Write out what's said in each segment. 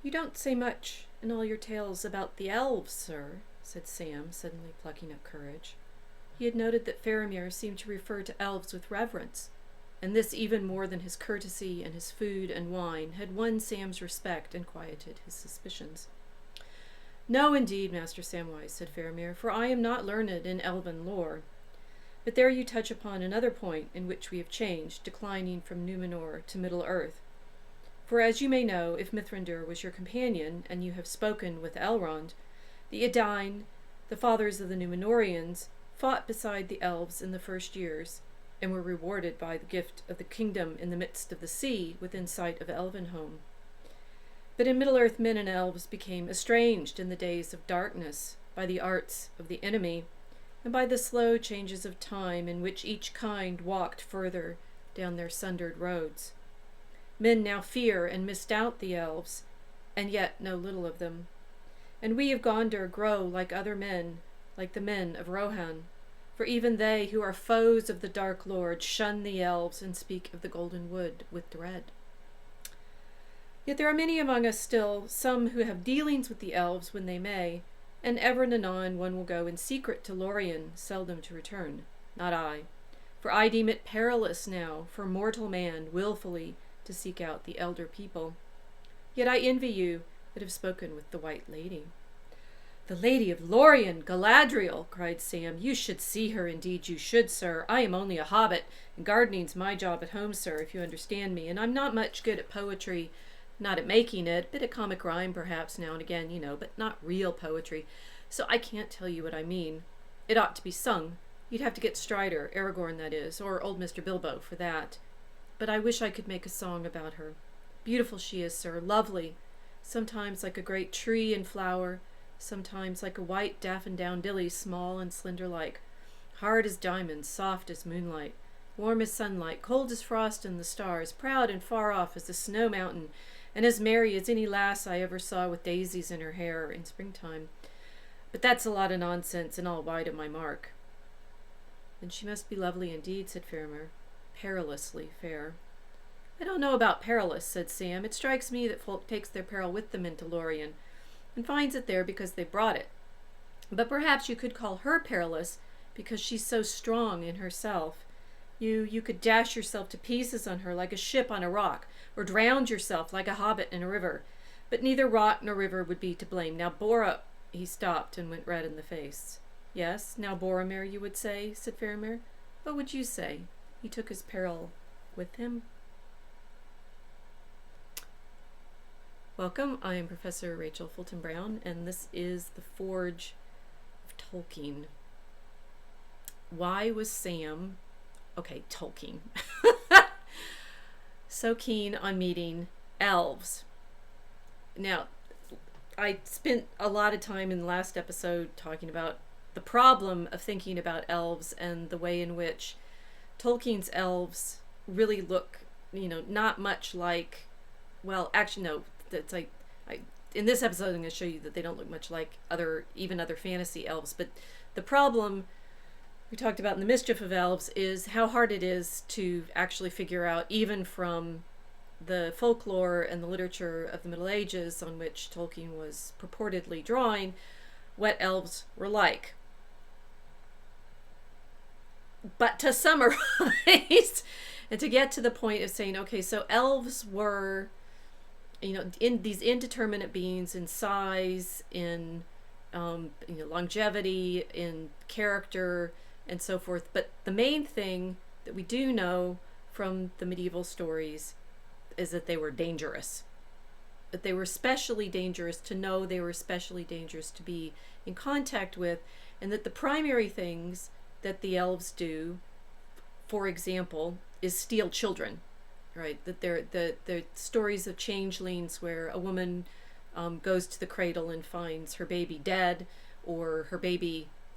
"You don't say much in all your tales about the elves, sir," said Sam, suddenly plucking up courage. He had noted that Faramir seemed to refer to elves with reverence, and this even more than his courtesy and his food and wine had won Sam's respect and quieted his suspicions. "No, indeed, Master Samwise," said Faramir, "for I am not learned in elven lore. But there you touch upon another point in which we have changed, declining from Numenor to Middle-earth. For as you may know, if Mithrandir was your companion, and you have spoken with Elrond, the Edain, the fathers of the Númenóreans, fought beside the elves in the first years, and were rewarded by the gift of the kingdom in the midst of the sea, within sight of Elvenhome. But in Middle-earth men and elves became estranged in the days of darkness by the arts of the enemy, and by the slow changes of time in which each kind walked further down their sundered roads. Men now fear and misdoubt the elves, and yet know little of them. And we of Gondor grow like other men, like the men of Rohan, for even they who are foes of the Dark Lord shun the elves and speak of the Golden Wood with dread. Yet there are many among us still, some who have dealings with the elves when they may, and ever and anon one will go in secret to Lorien, seldom to return. Not I, for I deem it perilous now for mortal man wilfully to seek out the elder people. Yet I envy you that have spoken with the White Lady." "The Lady of Lorien, Galadriel!" cried Sam. "You should see her, indeed you should, sir. I am only a hobbit, and gardening's my job at home, sir, if you understand me, and I'm not much good at poetry. Not at making it, bit of comic rhyme perhaps now and again, but not real poetry. So I can't tell you what I mean. It ought to be sung. You'd have to get Strider, Aragorn that is, or old Mr. Bilbo for that. But I wish I could make a song about her. Beautiful she is, sir, lovely. Sometimes like a great tree in flower, sometimes like a white daffodilly, small and slender-like. Hard as diamonds, soft as moonlight, warm as sunlight, cold as frost and the stars, proud and far off as the snow mountain, and as merry as any lass I ever saw with daisies in her hair in springtime. But that's a lot of nonsense, and all wide of my mark." "Then she must be lovely indeed," said Faramir. "Perilously fair." "I don't know about perilous," said Sam. "It strikes me that folk takes their peril with them into Lorien, and finds it there because they brought it. But perhaps you could call her perilous because she's so strong in herself. You could dash yourself to pieces on her like a ship on a rock, or drown yourself like a hobbit in a river. But neither rock nor river would be to blame. Now He stopped and went red in the face. "Yes, now Boromir, you would say," said Faramir. "What would you say? He took his peril with him." Welcome, I am Professor Rachel Fulton Brown, and this is The Forge of Tolkien. Why was Sam... Tolkien. so keen on meeting elves? Now, I spent a lot of time in the last episode talking about the problem of thinking about elves and the way in which Tolkien's elves really look, not much like, well, actually, no, that's in this episode I'm going to show you that they don't look much like other fantasy elves. But the problem we talked about in The Mischief of Elves is how hard it is to actually figure out, even from the folklore and the literature of the Middle Ages on which Tolkien was purportedly drawing, what elves were like. But to summarize, and to get to the point of saying, so elves were, in these indeterminate beings in size, in longevity, in character, and so forth. But the main thing that we do know from the medieval stories is that they were dangerous. That they were especially dangerous to know, they were especially dangerous to be in contact with, and that the primary things that the elves do, for example, is steal children, right? That they're stories of changelings where a woman goes to the cradle and finds her baby dead, or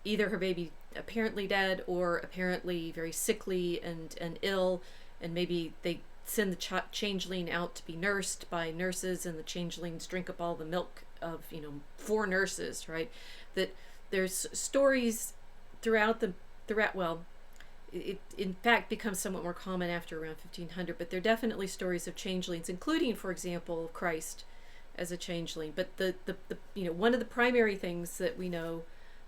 either her baby apparently dead or apparently very sickly and ill, and maybe they send the changeling out to be nursed by nurses, and the changelings drink up all the milk of 4 nurses, right? That there's stories it in fact becomes somewhat more common after around 1500, but there are definitely stories of changelings, including, for example, Christ as a changeling. But the one of the primary things that we know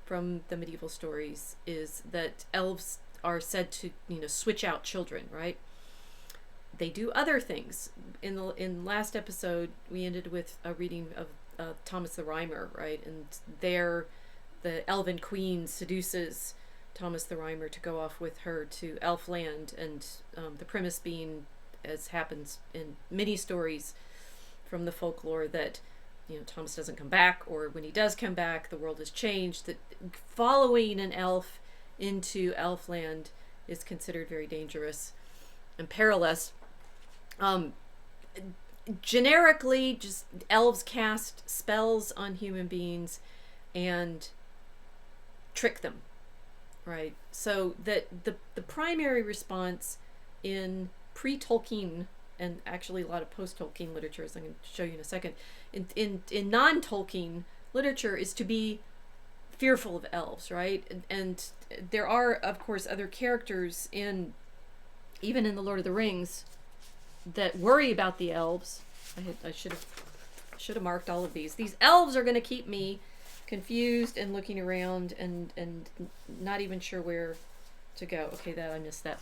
from the medieval stories is that elves are said to switch out children, right? They do other things. In last episode, we ended with a reading of Thomas the Rhymer, right? And there, the elven queen seduces Thomas the Rhymer to go off with her to Elfland, and the premise being, as happens in many stories from the folklore, that Thomas doesn't come back, or when he does come back, the world has changed. That following an elf into Elfland is considered very dangerous and perilous. Generically, just elves cast spells on human beings and trick them, right? So that the primary response in pre-Tolkien, and actually a lot of post-Tolkien literature, as I'm going to show you in a second, in non-Tolkien literature, is to be fearful of elves, right? And there are, of course, other characters even in the Lord of the Rings that worry about the elves. I should have marked all of these. These elves are going to keep me confused and looking around and not even sure where to go. Okay, I missed that.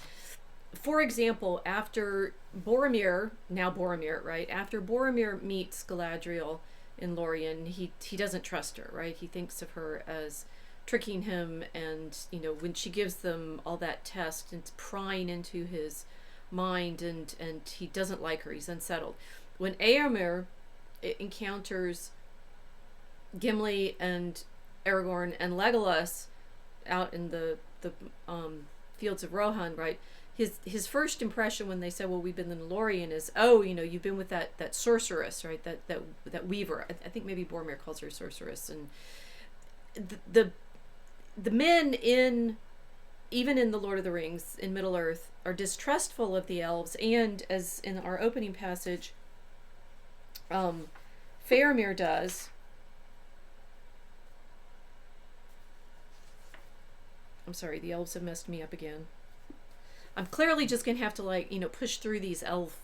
For example, after Boromir, right? After Boromir meets Galadriel in Lorien, he doesn't trust her, right? He thinks of her as tricking him, and when she gives them all that test, it's prying into his mind, and he doesn't like her. He's unsettled. When Éomer encounters Gimli and Aragorn and Legolas out in the fields of Rohan, right? His first impression when they said, "Well, we've been in Lorien," is, "Oh, you've been with that sorceress, right? That weaver." I think maybe Boromir calls her sorceress. And the men even in the Lord of the Rings in Middle Earth are distrustful of the elves, and as in our opening passage, Faramir does. I'm sorry, the elves have messed me up again. I'm clearly just gonna have to push through these elf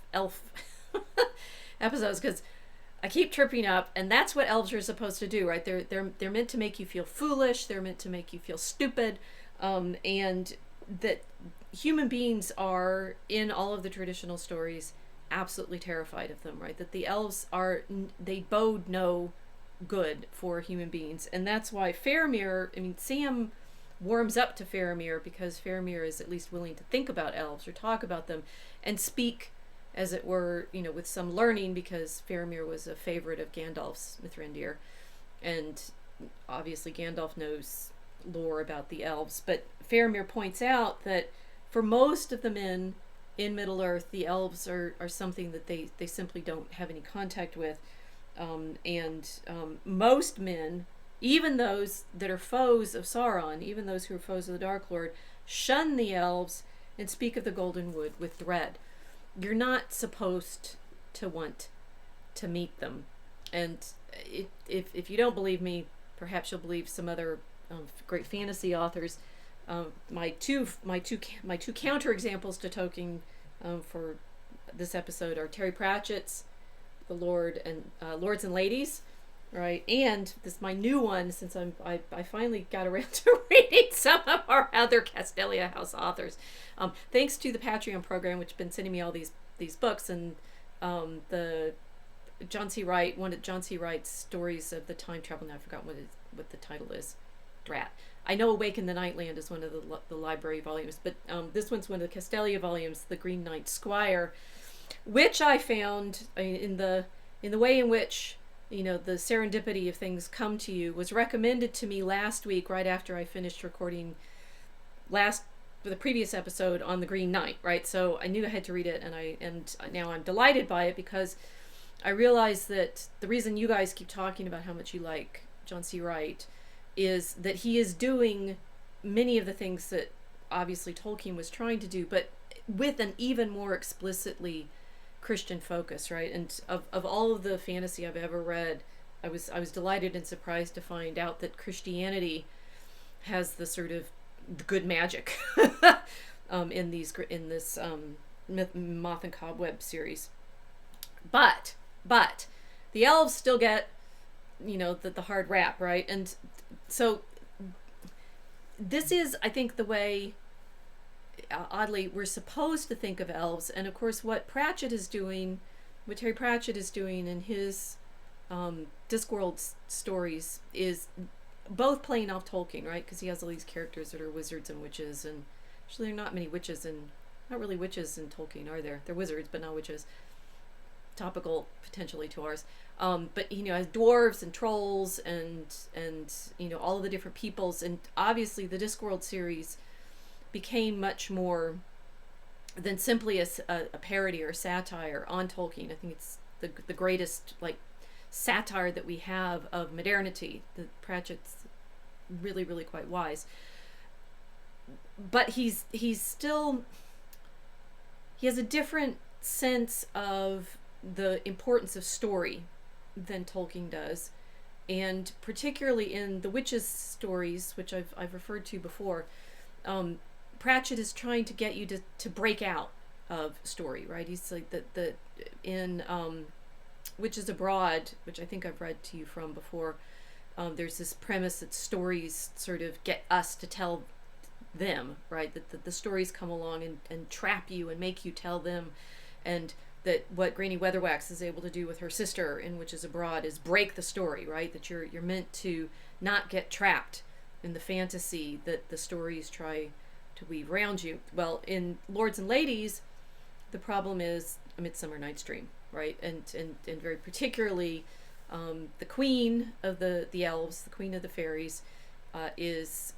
episodes, because I keep tripping up, and that's what elves are supposed to do, right? They're meant to make you feel foolish. They're meant to make you feel stupid, and that human beings are, in all of the traditional stories, absolutely terrified of them, right? That the elves they bode no good for human beings, and that's why Sam warms up to Faramir, because Faramir is at least willing to think about elves or talk about them and speak, as it were, with some learning, because Faramir was a favorite of Gandalf's Mithrandir, and obviously Gandalf knows lore about the elves. But Faramir points out that for most of the men in Middle-earth, the elves are something that they simply don't have any contact with, and most men, even those that are foes of Sauron, even those who are foes of the Dark Lord, shun the elves and speak of the Golden Wood with dread. You're not supposed to want to meet them. And if you don't believe me, perhaps you'll believe some other great fantasy authors. My two counter examples to Tolkien for this episode are Terry Pratchett's The Lords and Ladies, right? And this my new one, since I finally got around to reading some of our other Castelia House authors. Thanks to the Patreon program, which has been sending me all these books, and the John C. Wright, one of John C. Wright's stories of the time travel. Now I forgot what the title is. Drat. I know Awaken the Nightland is one of the library volumes, but this one's one of the Castelia volumes, The Green Knight Squire, which I found in the way in which the serendipity of things come to you, was recommended to me last week, right after I finished recording the previous episode on the Green Knight, right? So I knew I had to read it, and now I'm delighted by it, because I realize that the reason you guys keep talking about how much you like John C. Wright is that he is doing many of the things that obviously Tolkien was trying to do, but with an even more explicitly Christian focus, right? And of all of the fantasy I've ever read, I was delighted and surprised to find out that Christianity has the sort of good magic in this Moth and Cobweb series. But the elves still get, the hard rap, right? And so this is, I think, the way, oddly, we're supposed to think of elves. And of course, what Terry Pratchett is doing in his Discworld stories is both playing off Tolkien, right? Because he has all these characters that are wizards and witches, and actually there are not many witches in, not really witches in Tolkien, are there? They're wizards, but not witches. Topical potentially to ours. But as dwarves and trolls and all of the different peoples, and obviously the Discworld series became much more than simply a parody or satire on Tolkien. I think it's the greatest satire that we have of modernity. The Pratchett's really, really quite wise. But he has a different sense of the importance of story than Tolkien does, and particularly in the witches stories, which I've referred to before, Pratchett is trying to get you to break out of story, right? He's like in Witches Abroad, which I think I've read to you from before. There's this premise that stories sort of get us to tell them, right? That the stories come along and trap you and make you tell them, and that what Granny Weatherwax is able to do with her sister in Witches Abroad is break the story, right? That you're meant to not get trapped in the fantasy that the stories try to weave around you. Well, in Lords and Ladies, the problem is A Midsummer Night's Dream, right? And very particularly, the queen of the elves, the queen of the fairies, is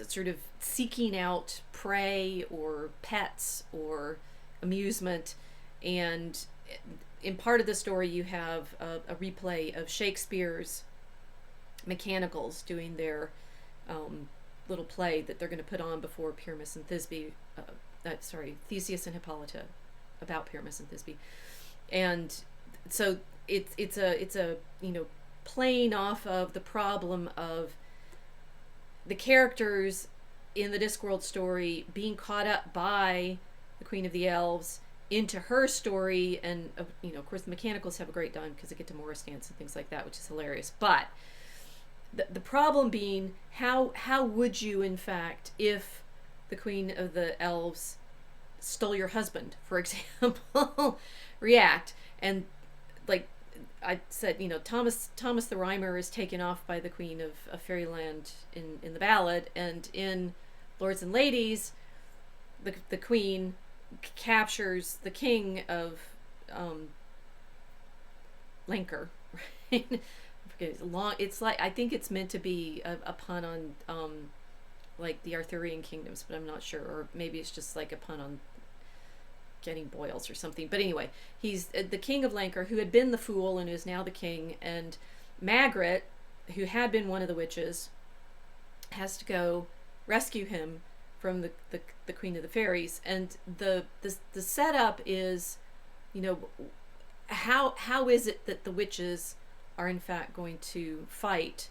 sort of seeking out prey or pets or amusement. And in part of the story you have a replay of Shakespeare's mechanicals doing their little play that they're going to put on before Pyramus and Thisbe, Theseus and Hippolyta, about Pyramus and Thisbe. And so it's a playing off of the problem of the characters in the Discworld story being caught up by the Queen of the Elves into her story, and of course the mechanicals have a great time because they get to Morris dance and things like that, which is hilarious. But the problem being, how would you, in fact, if the Queen of the Elves stole your husband, for example, react? And like I said, Thomas the Rhymer is taken off by the Queen of Fairyland in the ballad, and in Lords and Ladies, the Queen captures the king of Lancre. Right? It's like, I think it's meant to be a pun on like the Arthurian kingdoms, but I'm not sure, or maybe it's just like a pun on getting boils or something. But anyway, he's the king of Lancre, who had been the fool and is now the king, and Magret, who had been one of the witches, has to go rescue him from the Queen of the Fairies. And the setup is, how is it that the witches are in fact going to fight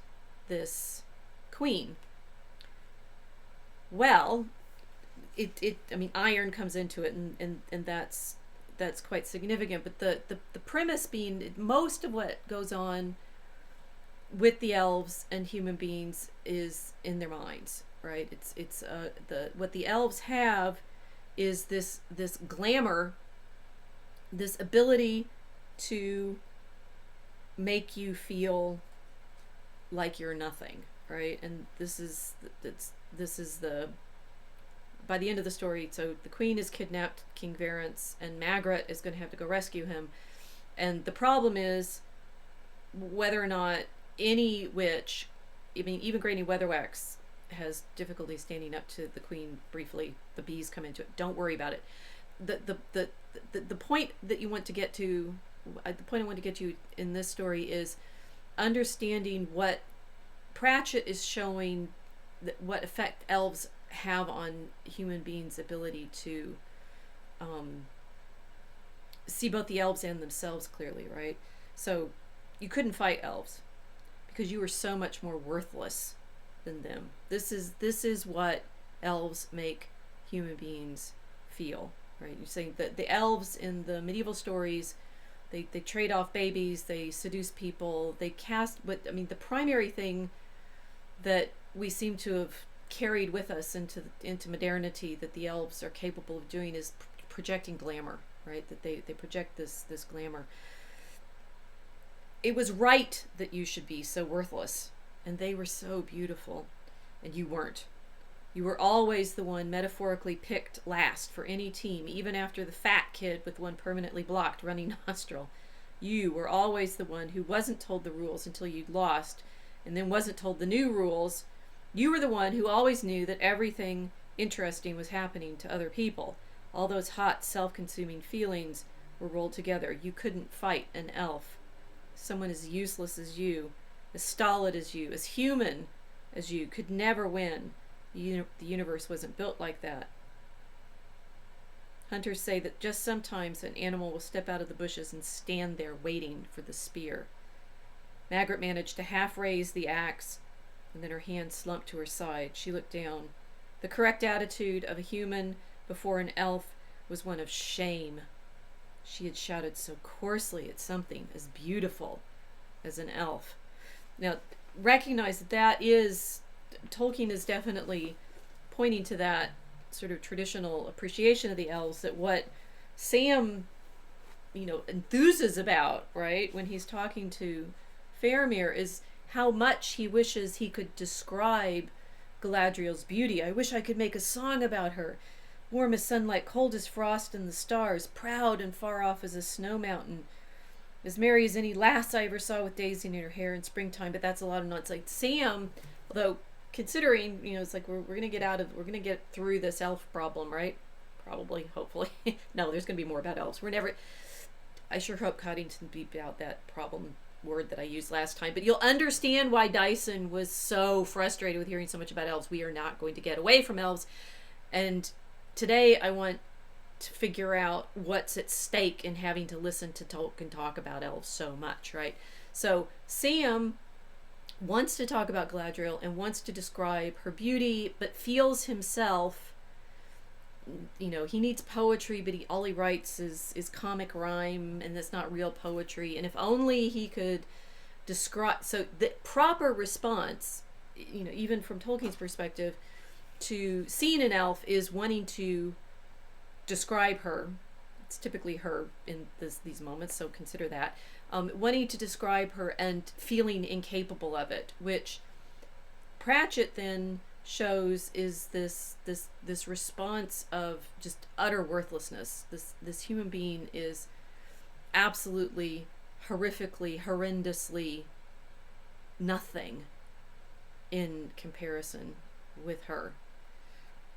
this queen? Well, iron comes into it, and that's quite significant. But the premise being, most of what goes on with the elves and human beings is in their minds, right? It's what the elves have is this glamour, this ability to make you feel like you're nothing, right? And this is the by the end of the story, so the queen has kidnapped King Varence, and Magret is going to have to go rescue him. And the problem is whether or not any witch, even Granny Weatherwax, has difficulty standing up to the queen briefly. The bees come into it. Don't worry about it. The point that you want to get to, the point I want to get to in this story is understanding what Pratchett is showing, what effect elves have on human beings' ability to see both the elves and themselves clearly, right? So you couldn't fight elves because you were so much more worthless than them. This is what elves make human beings feel, right? You're saying that the elves in the medieval stories They trade off babies, they seduce people, they cast, but I mean, the primary thing that we seem to have carried with us into modernity that the elves are capable of doing is projecting glamour, right? That they project this glamour. It was right that you should be so worthless, and they were so beautiful, and you weren't. You were always the one metaphorically picked last for any team, even after the fat kid with one permanently blocked running nostril. You were always the one who wasn't told the rules until you'd lost, and then wasn't told the new rules. You were the one who always knew that everything interesting was happening to other people. All those hot, self-consuming feelings were rolled together. You couldn't fight an elf. Someone as useless as you, as stolid as you, as human as you, could never win. The universe wasn't built like that. Hunters say that just sometimes an animal will step out of the bushes and stand there waiting for the spear. Margaret managed to half raise the axe, and then her hand slumped to her side. She looked down. The correct attitude of a human before an elf was one of shame. She had shouted so coarsely at something as beautiful as an elf. Now, recognize that is, Tolkien is definitely pointing to that sort of traditional appreciation of the elves, that what Sam, enthuses about, right, when he's talking to Faramir, is how much he wishes he could describe Galadriel's beauty. I wish I could make a song about her. Warm as sunlight, cold as frost and the stars, proud and far off as a snow mountain, as merry as any lass I ever saw with daisy in her hair in springtime. But that's a lot of nonsense. Like Sam, although considering, it's like we're gonna get through this elf problem, right? Probably, hopefully. No, there's gonna be more about elves. I sure hope Coddington beat out that problem word that I used last time. But you'll understand why Dyson was so frustrated with hearing so much about elves. We are not going to get away from elves. And today I want to figure out what's at stake in having to listen to Tolkien talk about elves so much, right? So Sam wants to talk about Galadriel and wants to describe her beauty, but feels himself, he needs poetry, but all he writes is comic rhyme, and that's not real poetry. And if only he could describe. So the proper response, even from Tolkien's perspective, to seeing an elf is wanting to describe her. It's typically her in these moments, so consider that. Wanting to describe her and feeling incapable of it, which Pratchett then shows is this response of just utter worthlessness. This human being is absolutely, horrifically, horrendously nothing in comparison with her.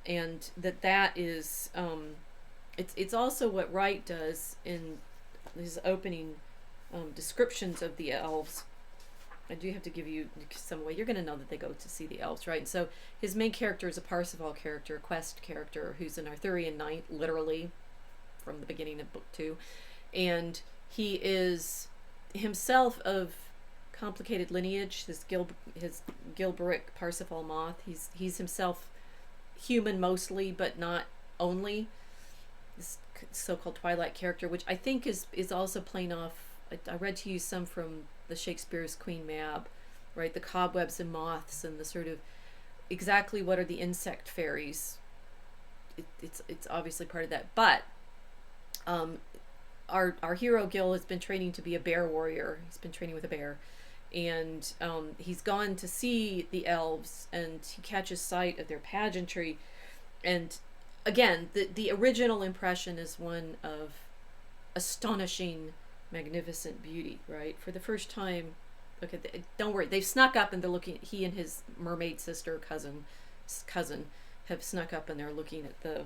And that is it's also what Wright does in his opening descriptions of the elves. I do have to give you some way. You're going to know that they go to see the elves, right? And so his main character is a Parsifal character, a quest character, who's an Arthurian knight, literally, from the beginning of book 2. And he is himself of complicated lineage. His Gilberic Parsifal moth. He's himself human mostly, but not only. This so-called Twilight character, which I think is also playing off. I read to you some from the Shakespeare's Queen Mab, right? The cobwebs and moths and the sort of exactly what are the insect fairies. It's obviously part of that. But our hero Gil has been training to be a bear warrior. He's been training with a bear, and he's gone to see the elves, and he catches sight of their pageantry. And again, the original impression is one of astonishing, magnificent beauty, right? For the first time, okay, don't worry, they've snuck up and they're looking. He and his mermaid sister cousin have snuck up and they're looking at the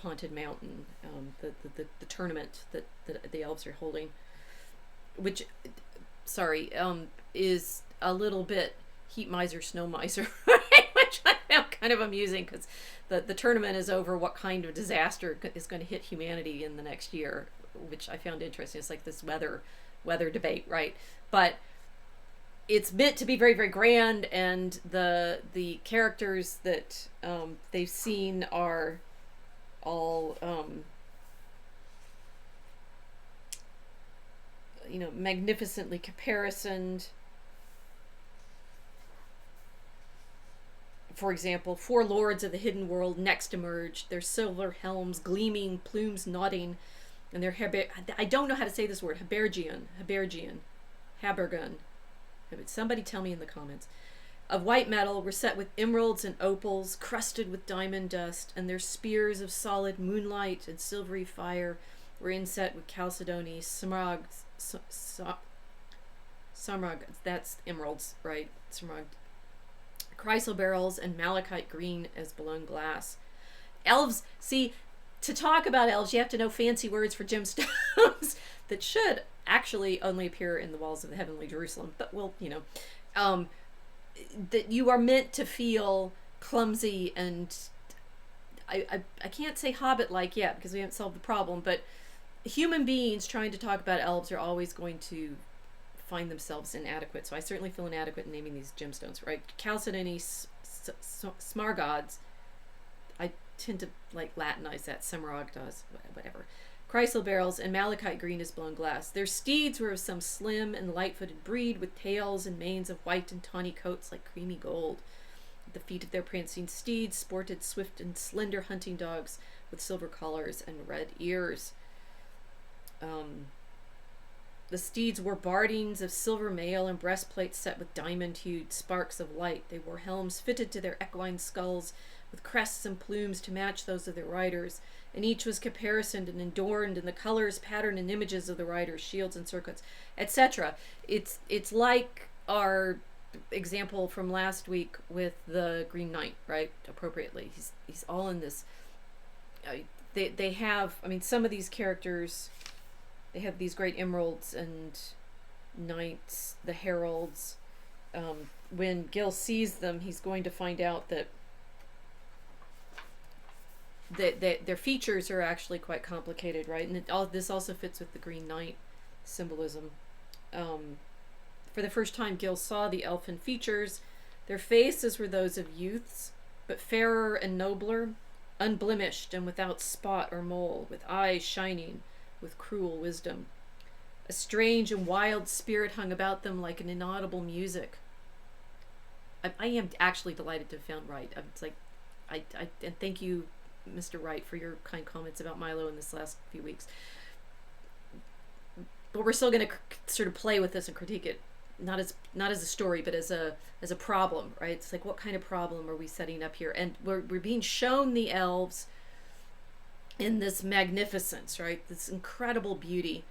haunted mountain, the tournament that the elves are holding, which, is a little bit heat miser, snow miser, right? Which I found kind of amusing, because the tournament is over what kind of disaster is going to hit humanity in the next year, which I found interesting. It's like this weather debate, right? But it's meant to be very, very grand, and the characters that they've seen are all magnificently caparisoned. For example, 4 lords of the hidden world next emerged, their silver helms gleaming, plumes nodding, and their I don't know how to say this word, habergun. Somebody tell me in the comments. Of white metal were set with emeralds and opals, crusted with diamond dust, and their spears of solid moonlight and silvery fire were inset with chalcedony, smaragd, that's emeralds, right? Smaragd. Chrysoberyls and malachite green as blown glass. Elves, see, to talk about elves, you have to know fancy words for gemstones that should actually only appear in the walls of the heavenly Jerusalem. But, well, that you are meant to feel clumsy and I can't say hobbit-like yet because we haven't solved the problem, but human beings trying to talk about elves are always going to find themselves inadequate. So I certainly feel inadequate in naming these gemstones, right? Chalcedony, smaragds. I tend to like Latinize that. Smaragdas, whatever. Chrysoberyls and malachite green as blown glass. Their steeds were of some slim and light-footed breed, with tails and manes of white and tawny coats like creamy gold. At the feet of their prancing steeds sported swift and slender hunting dogs with silver collars and red ears. The steeds wore bardings of silver mail and breastplates set with diamond-hued sparks of light. They wore helms fitted to their equine skulls, with crests and plumes to match those of their riders, and each was caparisoned and adorned in the colors, pattern, and images of the riders, shields and circlets, etc. It's like our example from last week with the Green Knight, right? Appropriately, he's all in this. They have, some of these characters, they have these great emeralds and knights, the heralds. When Gil sees them, he's going to find out that their features are actually quite complicated, right? And this also fits with the Green Knight symbolism. For the first time, Gil saw the elfin features. Their faces were those of youths, but fairer and nobler, unblemished and without spot or mole, with eyes shining with cruel wisdom. A strange and wild spirit hung about them like an inaudible music. I am actually delighted to have found Wright. It's like, and thank you, Mr. Wright, for your kind comments about Milo in this last few weeks. But we're still going to sort of play with this and critique it, not as a story, but as a problem, right? It's like, what kind of problem are we setting up here? And we're being shown the elves in this magnificence, right? This incredible beauty,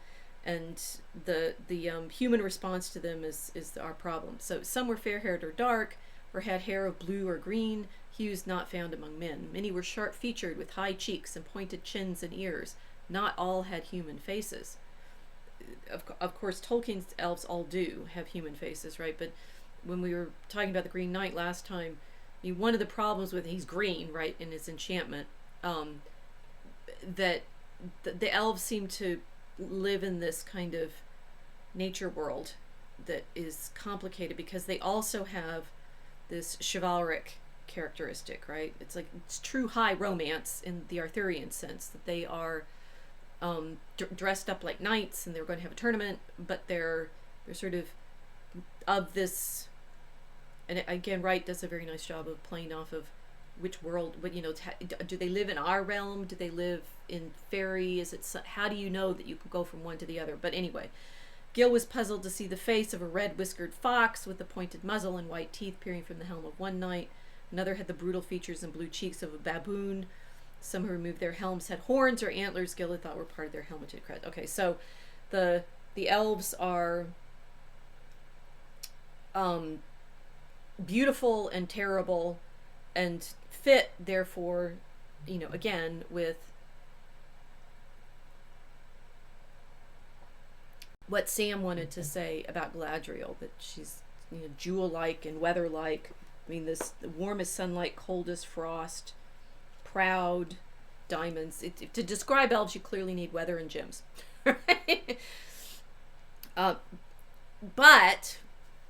and the human response to them is our problem. So some were fair-haired or dark, or had hair of blue or green, hues not found among men. Many were sharp-featured with high cheeks and pointed chins and ears. Not all had human faces. Of course, Tolkien's elves all do have human faces, right? But when we were talking about the Green Knight last time, one of the problems with he's green, right, in his enchantment, that the elves seem to live in this kind of nature world that is complicated because they also have this chivalric characteristic, right? It's like it's true high romance in the Arthurian sense, that they are dressed up like knights and they're going to have a tournament, but they're sort of this, and again, Wright does a very nice job of playing off of which world, do they live in our realm? Do they live in fairy? How do you know that you can go from one to the other? But anyway, Gil was puzzled to see the face of a red-whiskered fox with a pointed muzzle and white teeth peering from the helm of one knight. Another had the brutal features and blue cheeks of a baboon. Some who removed their helms had horns or antlers Gil had thought were part of their helmeted crest. Okay, so the elves are beautiful and terrible, and fit, therefore, again, with what Sam wanted to say about Galadriel, that she's jewel-like and weather-like. This warm as sunlight, cold as frost, proud, diamonds. To describe elves, you clearly need weather and gems. Right? But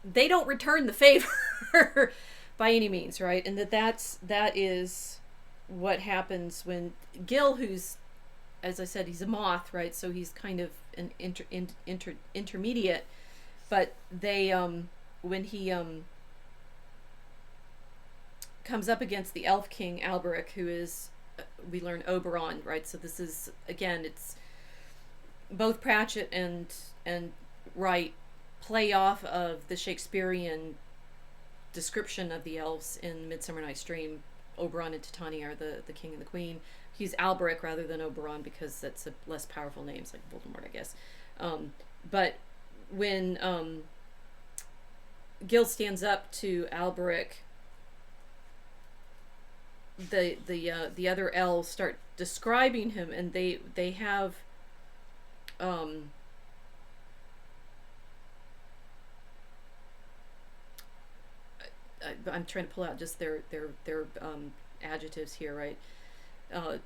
they don't return the favor by any means, right? And that is what happens when Gil, who's as I said, he's a moth, right? So he's kind of an intermediate. But they, when he comes up against the Elf King Alberic, who is, we learn, Oberon, right? So this is, again, it's both Pratchett and Wright play off of the Shakespearean description of the elves in Midsummer Night's Dream. Oberon and Titania are the king and the queen. He's Alberic rather than Oberon because that's a less powerful name. It's like Voldemort, I guess. But when Gil stands up to Alberic, the other elves start describing him, and they have I'm trying to pull out just their adjectives here, right?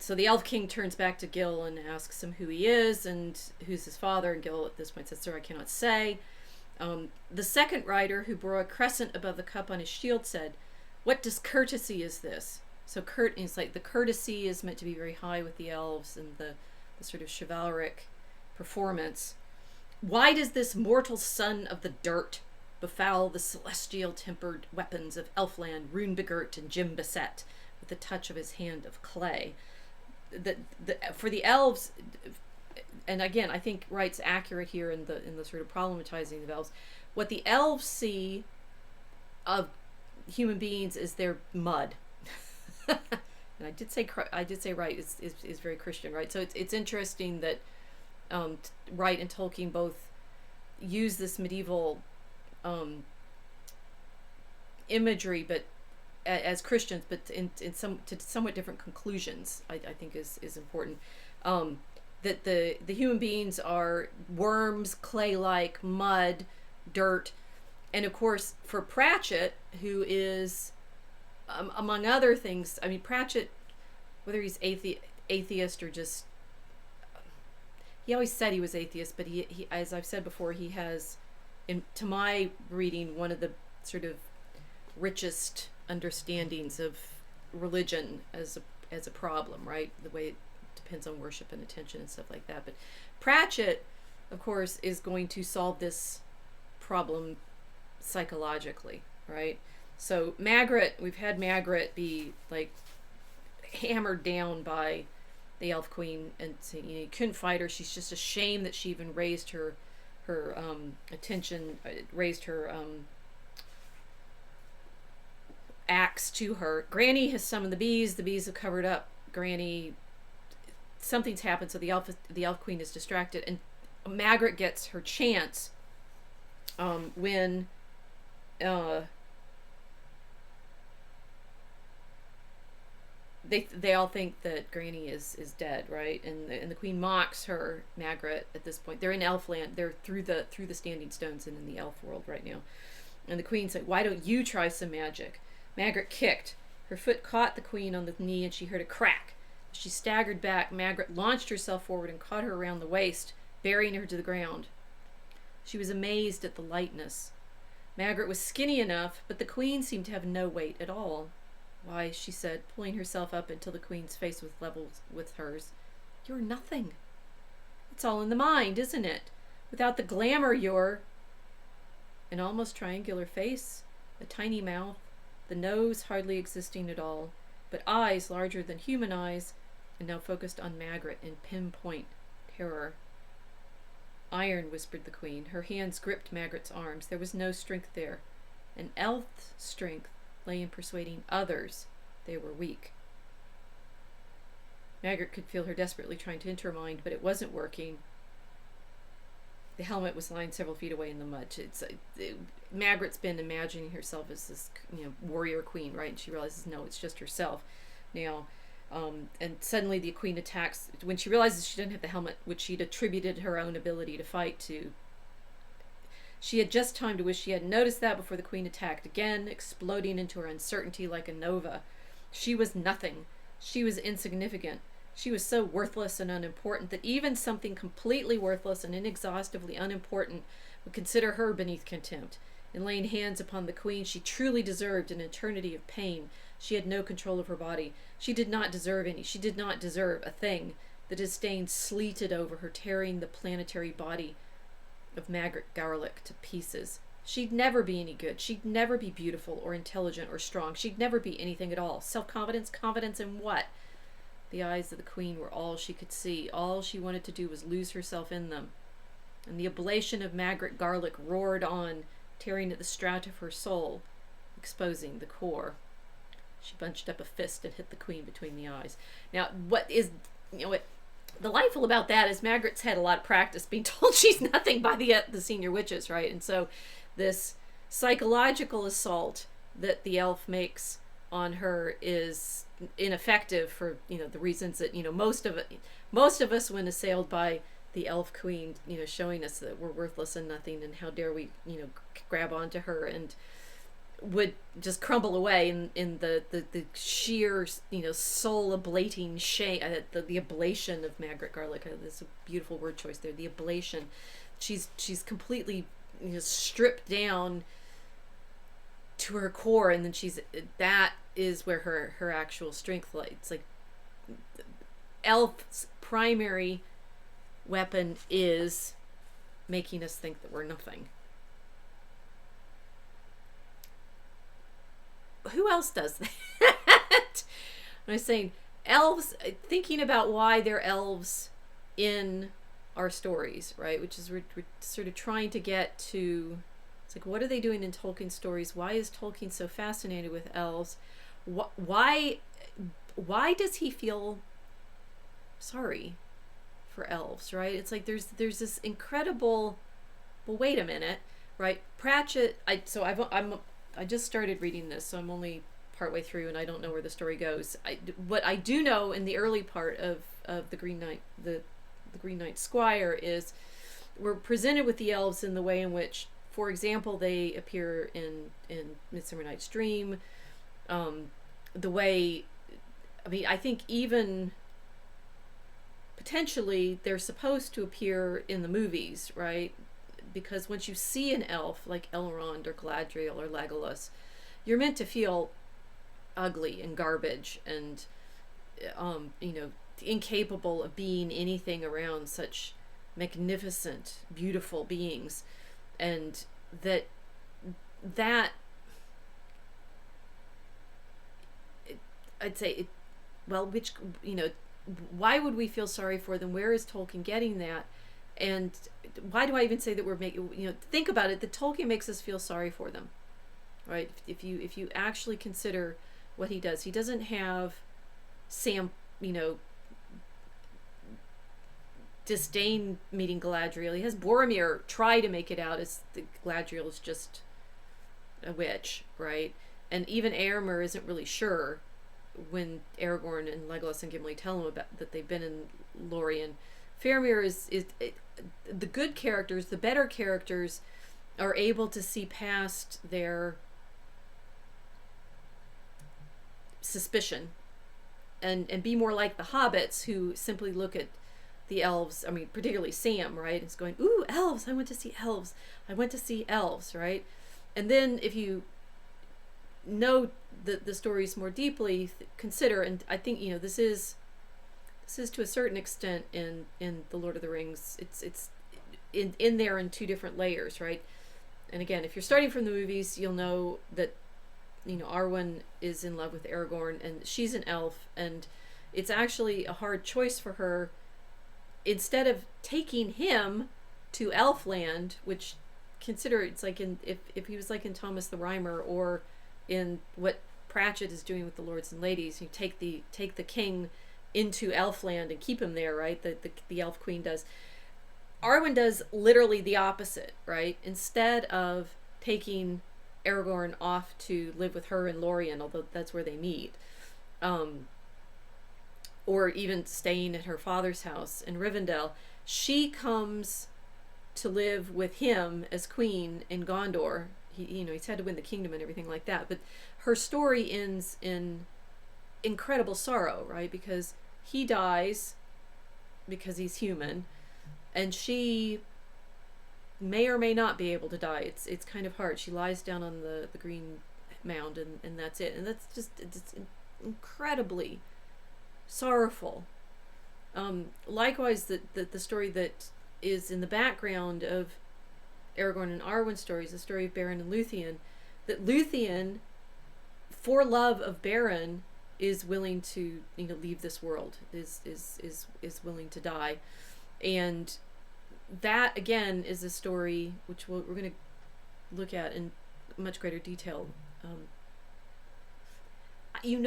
So the Elf King turns back to Gil and asks him who he is and who's his father, and Gil at this point says, "Sir, I cannot say." The second rider, who bore a crescent above the cup on his shield, said, "What discourtesy is this?" So it's like the courtesy is meant to be very high with the elves and the sort of chivalric performance. "Why does this mortal son of the dirt befoul the celestial tempered weapons of Elfland, Rune-begirt and Jim Beset, with the touch of his hand of clay?" For the elves, and again, I think Wright's accurate here in the sort of problematizing of elves. What the elves see of human beings is their mud. And I did say Wright is very Christian, right? So it's interesting that Wright and Tolkien both use this medieval imagery, but as Christians, but to somewhat different conclusions. I think is important. That the human beings are worms, clay-like, mud, dirt, and of course for Pratchett, who is among other things, I mean, Pratchett, whether he's atheist or just, he always said he was atheist, but he as I've said before, he has, to my reading, one of the sort of richest understandings of religion as a problem, right? The way it depends on worship and attention and stuff like that. But Pratchett, of course, is going to solve this problem psychologically, right? So Magritte, we've had Magritte be like hammered down by the Elf Queen, and you couldn't fight her. She's just ashamed that she even raised her attention, raised her axe to her. Granny has summoned the bees. The bees have covered up Granny. Something's happened, so the Elf Queen is distracted, and Magritte gets her chance when they all think that Granny is dead, right? And the Queen mocks her, Magritte, at this point. They're in Elfland. They're through the Standing Stones and in the elf world right now. And the Queen's like, "Why don't you try some magic?" Magritte kicked. Her foot caught the Queen on the knee, and she heard a crack. As she staggered back, Magritte launched herself forward and caught her around the waist, burying her to the ground. She was amazed at the lightness. Magritte was skinny enough, but the Queen seemed to have no weight at all. "Why," she said, pulling herself up until the Queen's face was level with hers, "you're nothing. It's all in the mind, isn't it? Without the glamour, you're—" An almost triangular face, a tiny mouth, the nose hardly existing at all, but eyes larger than human eyes, and now focused on Magritte in pinpoint terror. "Iron," whispered the Queen. Her hands gripped Magritte's arms. There was no strength there. An elf's strength lay in persuading others they were weak. Magritte could feel her desperately trying to enter her mind, but it wasn't working. The helmet was lying several feet away in the mud. Magritte's been imagining herself as this, warrior queen, right? And she realizes, no, it's just herself now. And suddenly the Queen attacks. When she realizes she didn't have the helmet, which she'd attributed her own ability to fight to, she had just time to wish she hadn't noticed that before the Queen attacked again, exploding into her uncertainty like a nova. She was nothing. She was insignificant. She was so worthless and unimportant that even something completely worthless and inexhaustibly unimportant would consider her beneath contempt. In laying hands upon the Queen, she truly deserved an eternity of pain. She had no control of her body. She did not deserve any. She did not deserve a thing. the disdain sleeted over her, tearing the planetary body of Margaret Garlick to pieces. She'd never be any good. She'd never be beautiful or intelligent or strong. She'd never be anything at all. Self-confidence? Confidence in what? The eyes of the queen were all she could see. All she wanted to do was lose herself in them. And the ablation of Margaret Garlick roared on, tearing at the strata of her soul, exposing the core. She bunched up a fist and hit the queen between the eyes. Now, what is, what delightful about that is Margaret's had a lot of practice being told she's nothing by the senior witches, right? And so this psychological assault that the elf makes on her is ineffective for the reasons that most of us, when assailed by the elf queen, showing us that we're worthless and nothing, and how dare we grab onto her, and would just crumble away in the sheer soul ablating shame, the ablation of Margaret Garlick. There's a beautiful word choice there, the ablation. She's completely stripped down to her core, and then that is where her actual strength lies. It's like elf's primary weapon is making us think that we're nothing. Who else does that? I'm saying elves, thinking about why they're elves in our stories, right? Which is we're sort of trying to get to, it's like, what are they doing in Tolkien stories? Why is Tolkien so fascinated with elves? Why does he feel sorry for elves, right? It's like there's this incredible, well, wait a minute, right? Pratchett, I just started reading this, so I'm only partway through, and I don't know where the story goes. What I do know in the early part of the Green Knight, the Green Knight Squire, is we're presented with the elves in the way in which, for example, they appear in Midsummer Night's Dream. The way, I think even potentially they're supposed to appear in the movies, right? Because once you see an elf like Elrond or Galadriel or Legolas, you're meant to feel ugly and garbage and incapable of being anything around such magnificent, beautiful beings. And that I'd say why would we feel sorry for them? Where is Tolkien getting that? And why do I even say that we're making, think about it, that Tolkien makes us feel sorry for them, right? If you actually consider what he does, he doesn't have Sam, disdain meeting Galadriel. He has Boromir try to make it out as Galadriel is just a witch, right? And even Faramir isn't really sure when Aragorn and Legolas and Gimli tell him about that they've been in Lorien. Faramir is the good characters, the better characters, are able to see past their suspicion and be more like the hobbits, who simply look at the elves, particularly Sam, right? It's going, ooh, elves, I went to see elves. I went to see elves, right? And then if you know the stories more deeply, consider, and I think, this is to a certain extent in the Lord of the Rings. It's in there in two different layers, right? And again, if you're starting from the movies, you'll know that Arwen is in love with Aragorn, and she's an elf, and it's actually a hard choice for her. Instead of taking him to Elfland, which, consider, it's like if he was like in Thomas the Rhymer, or in what Pratchett is doing with the Lords and Ladies, you take the king into Elfland and keep him there, right? The Elf Queen does. Arwen does literally the opposite, right? Instead of taking Aragorn off to live with her in Lorien, although that's where they meet, or even staying at her father's house in Rivendell, she comes to live with him as queen in Gondor. He's had to win the kingdom and everything like that, but her story ends in incredible sorrow, right? Because he dies because he's human, and she may or may not be able to die. It's kind of hard. She lies down on the green mound, and that's it. And that's just, it's incredibly sorrowful. Likewise, the story that is in the background of Aragorn and Arwen's stories, the story of Beren and Luthien, that Luthien, for love of Beren, is willing to leave this world, is willing to die, and that again is a story which we're going to look at in much greater detail.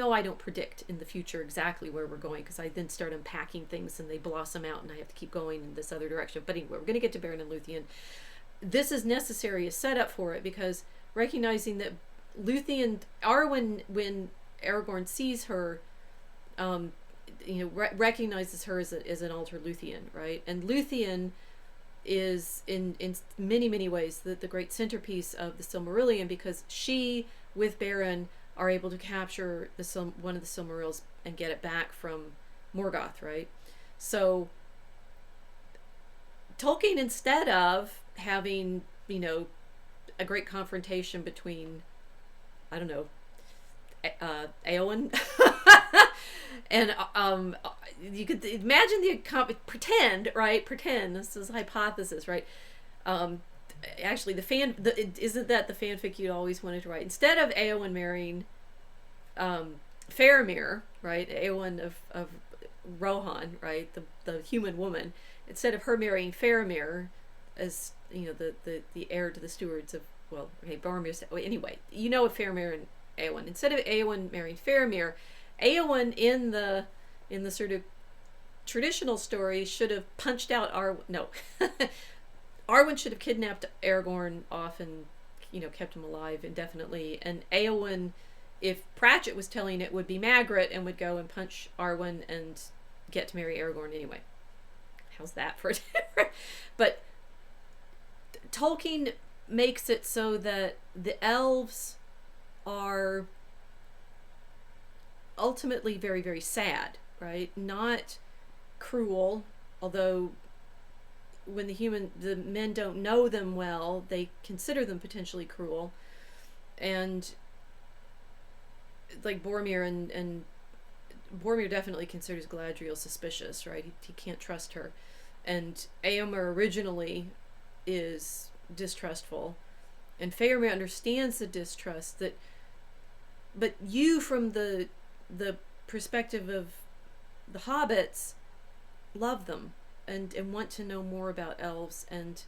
I don't predict in the future exactly where we're going, because I then start unpacking things and they blossom out and I have to keep going in this other direction. But anyway, we're going to get to Beren and Luthien. This is necessary, a setup for it, because recognizing that Luthien, Arwen, when Aragorn sees her, recognizes her as an altered Luthien, right? And Luthien is in many, many ways the great centerpiece of the Silmarillion, because she, with Beren, are able to capture one of the Silmarils and get it back from Morgoth, right? So Tolkien, instead of having, a great confrontation between, I don't know, Eowyn and you could imagine pretend, this is hypothesis, right? Actually, isn't that the fanfic you always wanted to write? Instead of Eowyn marrying Faramir, right? Eowyn of Rohan, right? The human woman. Instead of her marrying Faramir as the heir to the stewards of, well, okay, Boromir. Anyway, of Faramir and Eowyn. Instead of Eowyn marrying Faramir, Eowyn in the sort of traditional story should have punched out Arwen should have kidnapped Aragorn off and, kept him alive indefinitely. And Eowyn, if Pratchett was telling it, would be Magritte and would go and punch Arwen and get to marry Aragorn anyway. How's that for But Tolkien makes it so that the elves are ultimately very, very sad, right? Not cruel, although when the men don't know them well, they consider them potentially cruel. And like Boromir and Boromir definitely considers Galadriel suspicious, right? He can't trust her. And Éomer originally is distrustful. And Faramir understands the distrust but you, from the perspective of the hobbits, love them and want to know more about elves and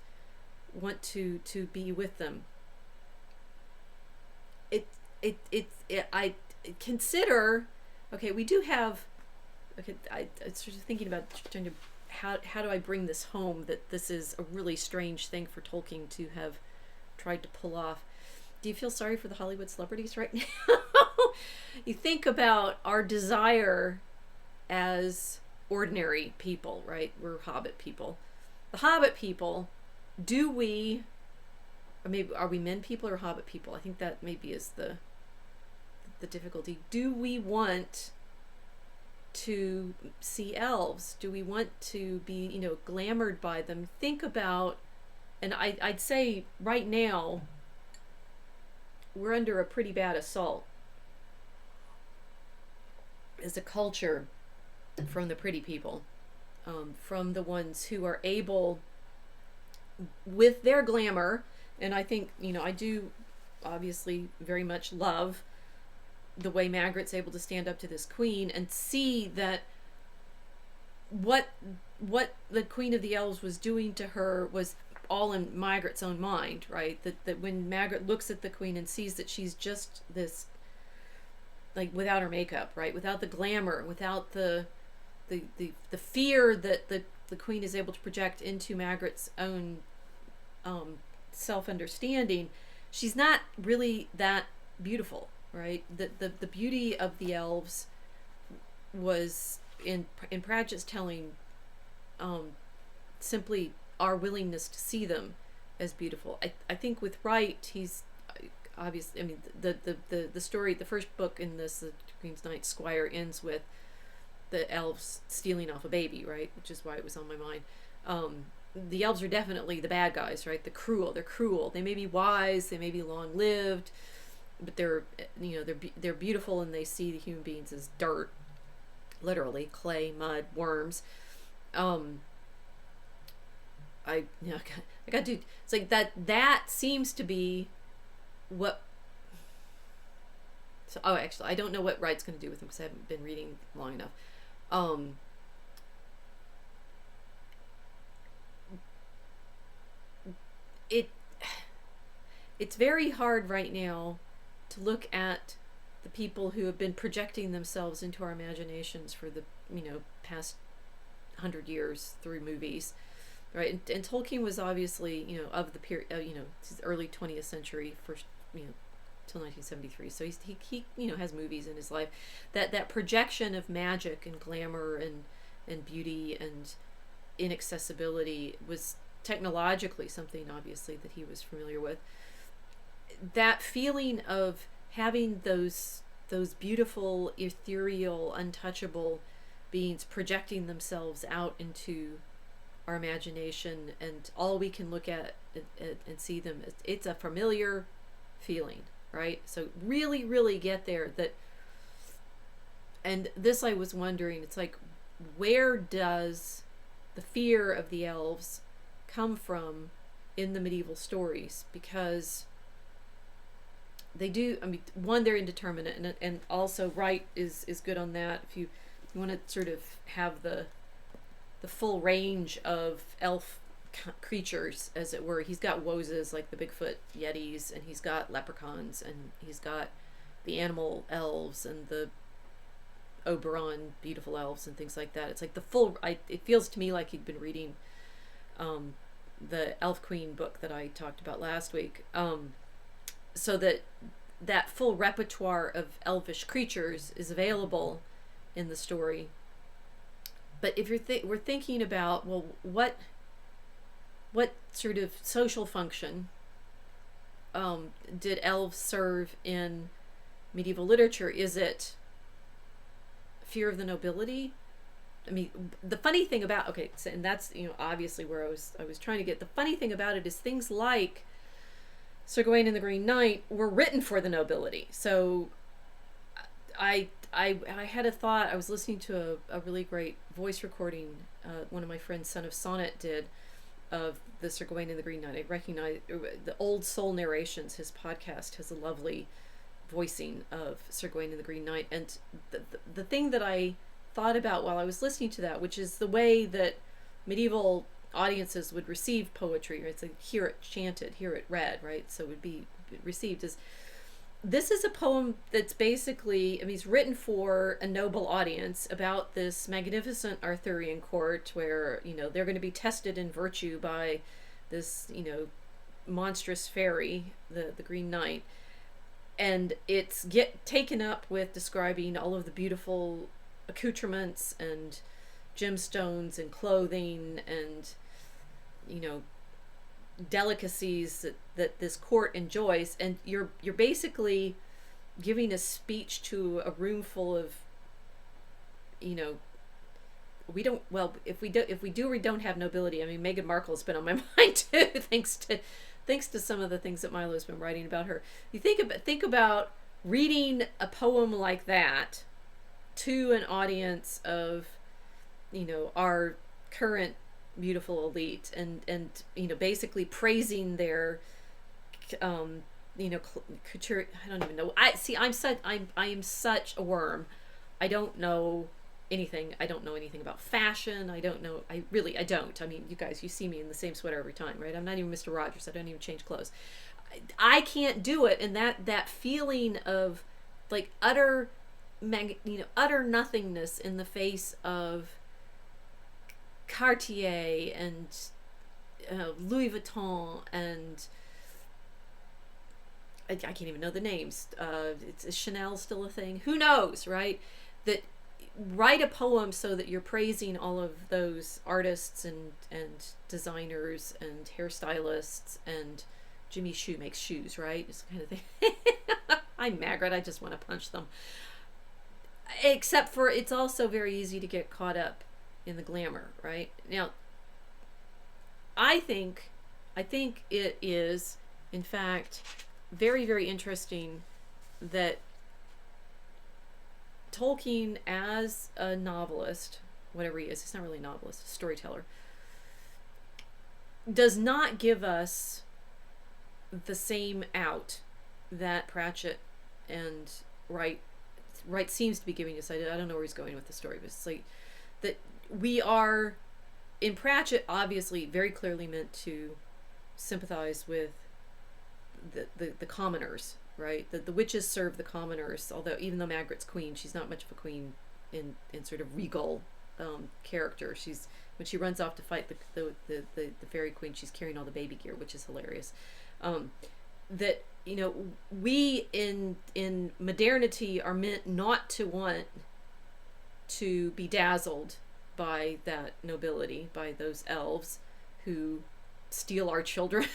want to be with them. I consider, okay, we do have, okay, I sort of thinking about trying to, how do I bring this home, that this is a really strange thing for Tolkien to have tried to pull off. Do you feel sorry for the Hollywood celebrities right now? You think about our desire as ordinary people, right? We're Hobbit people. The Hobbit people, or maybe are we men people or Hobbit people? I think that maybe is the difficulty. Do we want to see elves? Do we want to be, glamored by them? Think about, and I'd say right now, we're under a pretty bad assault as a culture from the pretty people, from the ones who are able, with their glamour, and I think, I do obviously very much love the way Magritte's able to stand up to this queen and see that what the Queen of the Elves was doing to her was all in Magritte's own mind, right? That when Magritte looks at the queen and sees that she's just this, like, without her makeup, right? Without the glamour, without the fear that the queen is able to project into Magritte's own self-understanding, she's not really that beautiful, right? The beauty of the elves was in Pratchett's telling, simply our willingness to see them as beautiful. I think with Wright, he's obviously, I mean, the story, the first book in this, the Queen's Knight Squire, ends with the elves stealing off a baby, right? Which is why it was on my mind. The elves are definitely the bad guys, right? They're cruel. They may be wise, they may be long-lived, but they're beautiful, and they see the human beings as dirt, literally clay, mud, worms. um, I got to. It's like that. That seems to be what. So, oh, actually, I don't know what Wright's going to do with him because I haven't been reading long enough. Um, it it's very hard right now to look at the people who have been projecting themselves into our imaginations for the past 100 years through movies, right? And Tolkien was obviously of the period, early 20th century, first till 1973. So he has movies in his life. That projection of magic and glamour and beauty and inaccessibility was technologically something obviously that he was familiar with. That feeling of having those beautiful, ethereal, untouchable beings projecting themselves out into our imagination, and all we can look at and see them, it's a familiar feeling, right? So really, really get there. And this I was wondering, it's like, where does the fear of the elves come from in the medieval stories? Because they do, one, they're indeterminate, and also Wright is good on that. If you want to sort of have the full range of elf creatures, as it were, he's got wozes like the Bigfoot yetis, and he's got leprechauns, and he's got the animal elves and the Oberon beautiful elves and things like that. It's like the full. It feels to me like he'd been reading the Elf Queen book that I talked about last week. So that full repertoire of elvish creatures is available in the story. But if we're thinking about, well, what sort of social function did elves serve in medieval literature? Is it fear of the nobility? The funny thing about, so, and that's obviously where I was trying to get. The funny thing about it is things like Sir Gawain and the Green Knight were written for the nobility. So I had a thought. I was listening to a really great voice recording one of my friends, Son of Sonnet, did of the Sir Gawain and the Green Knight. I recognize the Old Soul Narrations. His podcast has a lovely voicing of Sir Gawain and the Green Knight. And the thing that I thought about while I was listening to that, which is the way that medieval audiences would receive poetry, right? It's like hear it chanted, hear it read, right? So it would be received as, this is a poem that's basically, it's written for a noble audience about this magnificent Arthurian court where, they're going to be tested in virtue by this, monstrous fairy, the Green Knight. And it's taken up with describing all of the beautiful accoutrements and gemstones and clothing and delicacies that this court enjoys, and you're basically giving a speech to a room full of we don't, well, if we do we don't have nobility. Meghan Markle's been on my mind too, thanks to some of the things that Milo's been writing about her. You think about reading a poem like that to an audience of our current beautiful elite, and basically praising their couture. I don't even know. I am such a worm. I don't know anything. I don't know anything about fashion. I don't. You guys, you see me in the same sweater every time, right? I'm not even Mr. Rogers. I don't even change clothes. I can't do it. And that feeling of like utter nothingness in the face of Cartier and Louis Vuitton, and I can't even know the names. Is Chanel still a thing? Who knows, right? That write a poem so that you're praising all of those artists and designers and hairstylists, and Jimmy Choo makes shoes, right? It's kind of thing. I'm Margaret. I just want to punch them. Except for it's also very easy to get caught up in the glamour, right? Now, I think it is, in fact, very, very interesting that Tolkien, as a novelist, whatever he is, he's not really a novelist, a storyteller, does not give us the same out that Pratchett and Wright seems to be giving us. I don't know where he's going with the story, but it's like that we are, in Pratchett, obviously very clearly meant to sympathize with the commoners, right? The witches serve the commoners, although even though Margaret's queen, she's not much of a queen in sort of regal character. She's, when she runs off to fight the fairy queen, she's carrying all the baby gear, which is hilarious. That, you know, we in modernity are meant not to want to be dazzled by that nobility, by those elves who steal our children.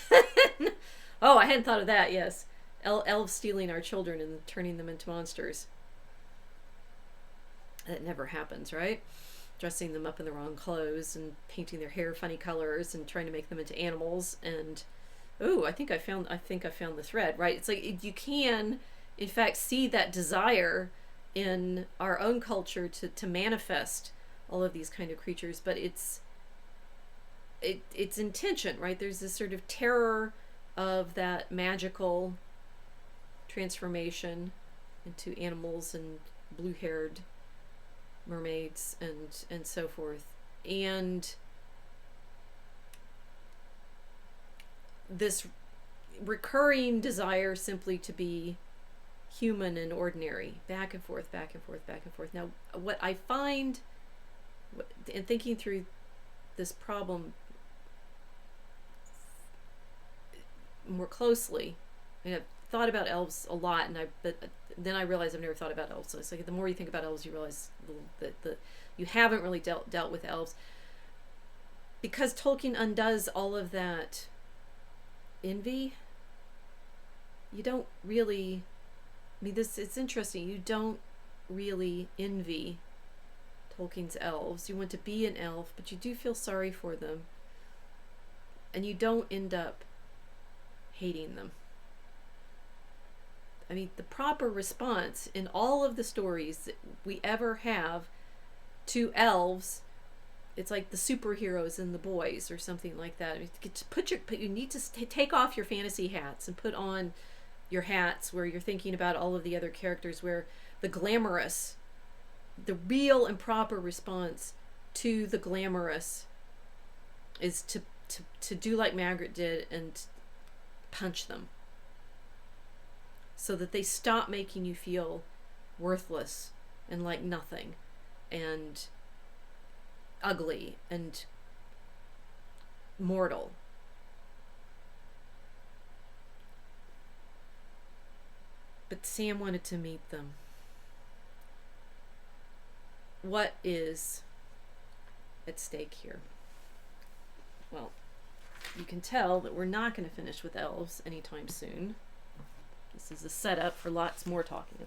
Oh, I hadn't thought of that. Yes, elves stealing our children and turning them into monsters. That never happens, right? Dressing them up in the wrong clothes and painting their hair funny colors and trying to make them into animals. And oh, I think I found the thread, right? It's like you can, in fact, see that desire in our own culture to manifest all of these kind of creatures, but it's intention, right? There's this sort of terror of that magical transformation into animals and blue-haired mermaids and so forth, and this recurring desire simply to be human and ordinary, back and forth, back and forth, back and forth. Now, what I find in thinking through this problem more closely, I mean, I've thought about elves a lot, but then I realized I've never thought about elves. So it's like the more you think about elves, you realize that you haven't really dealt with elves, because Tolkien undoes all of that envy. You don't really, I mean, it's interesting. You don't really envy Tolkien's elves. You want to be an elf, but you do feel sorry for them, and you don't end up hating them. I mean, the proper response in all of the stories that we ever have to elves, it's like the superheroes and the boys or something like that. I mean, you need to take off your fantasy hats and put on your hats where you're thinking about all of the other characters, where the glamorous, the real and proper response to the glamorous is to do like Margaret did and punch them, so that they stop making you feel worthless and like nothing and ugly and mortal. But Sam wanted to meet them. What is at stake here? Well, you can tell that we're not going to finish with elves anytime soon. This is a setup for lots more talking.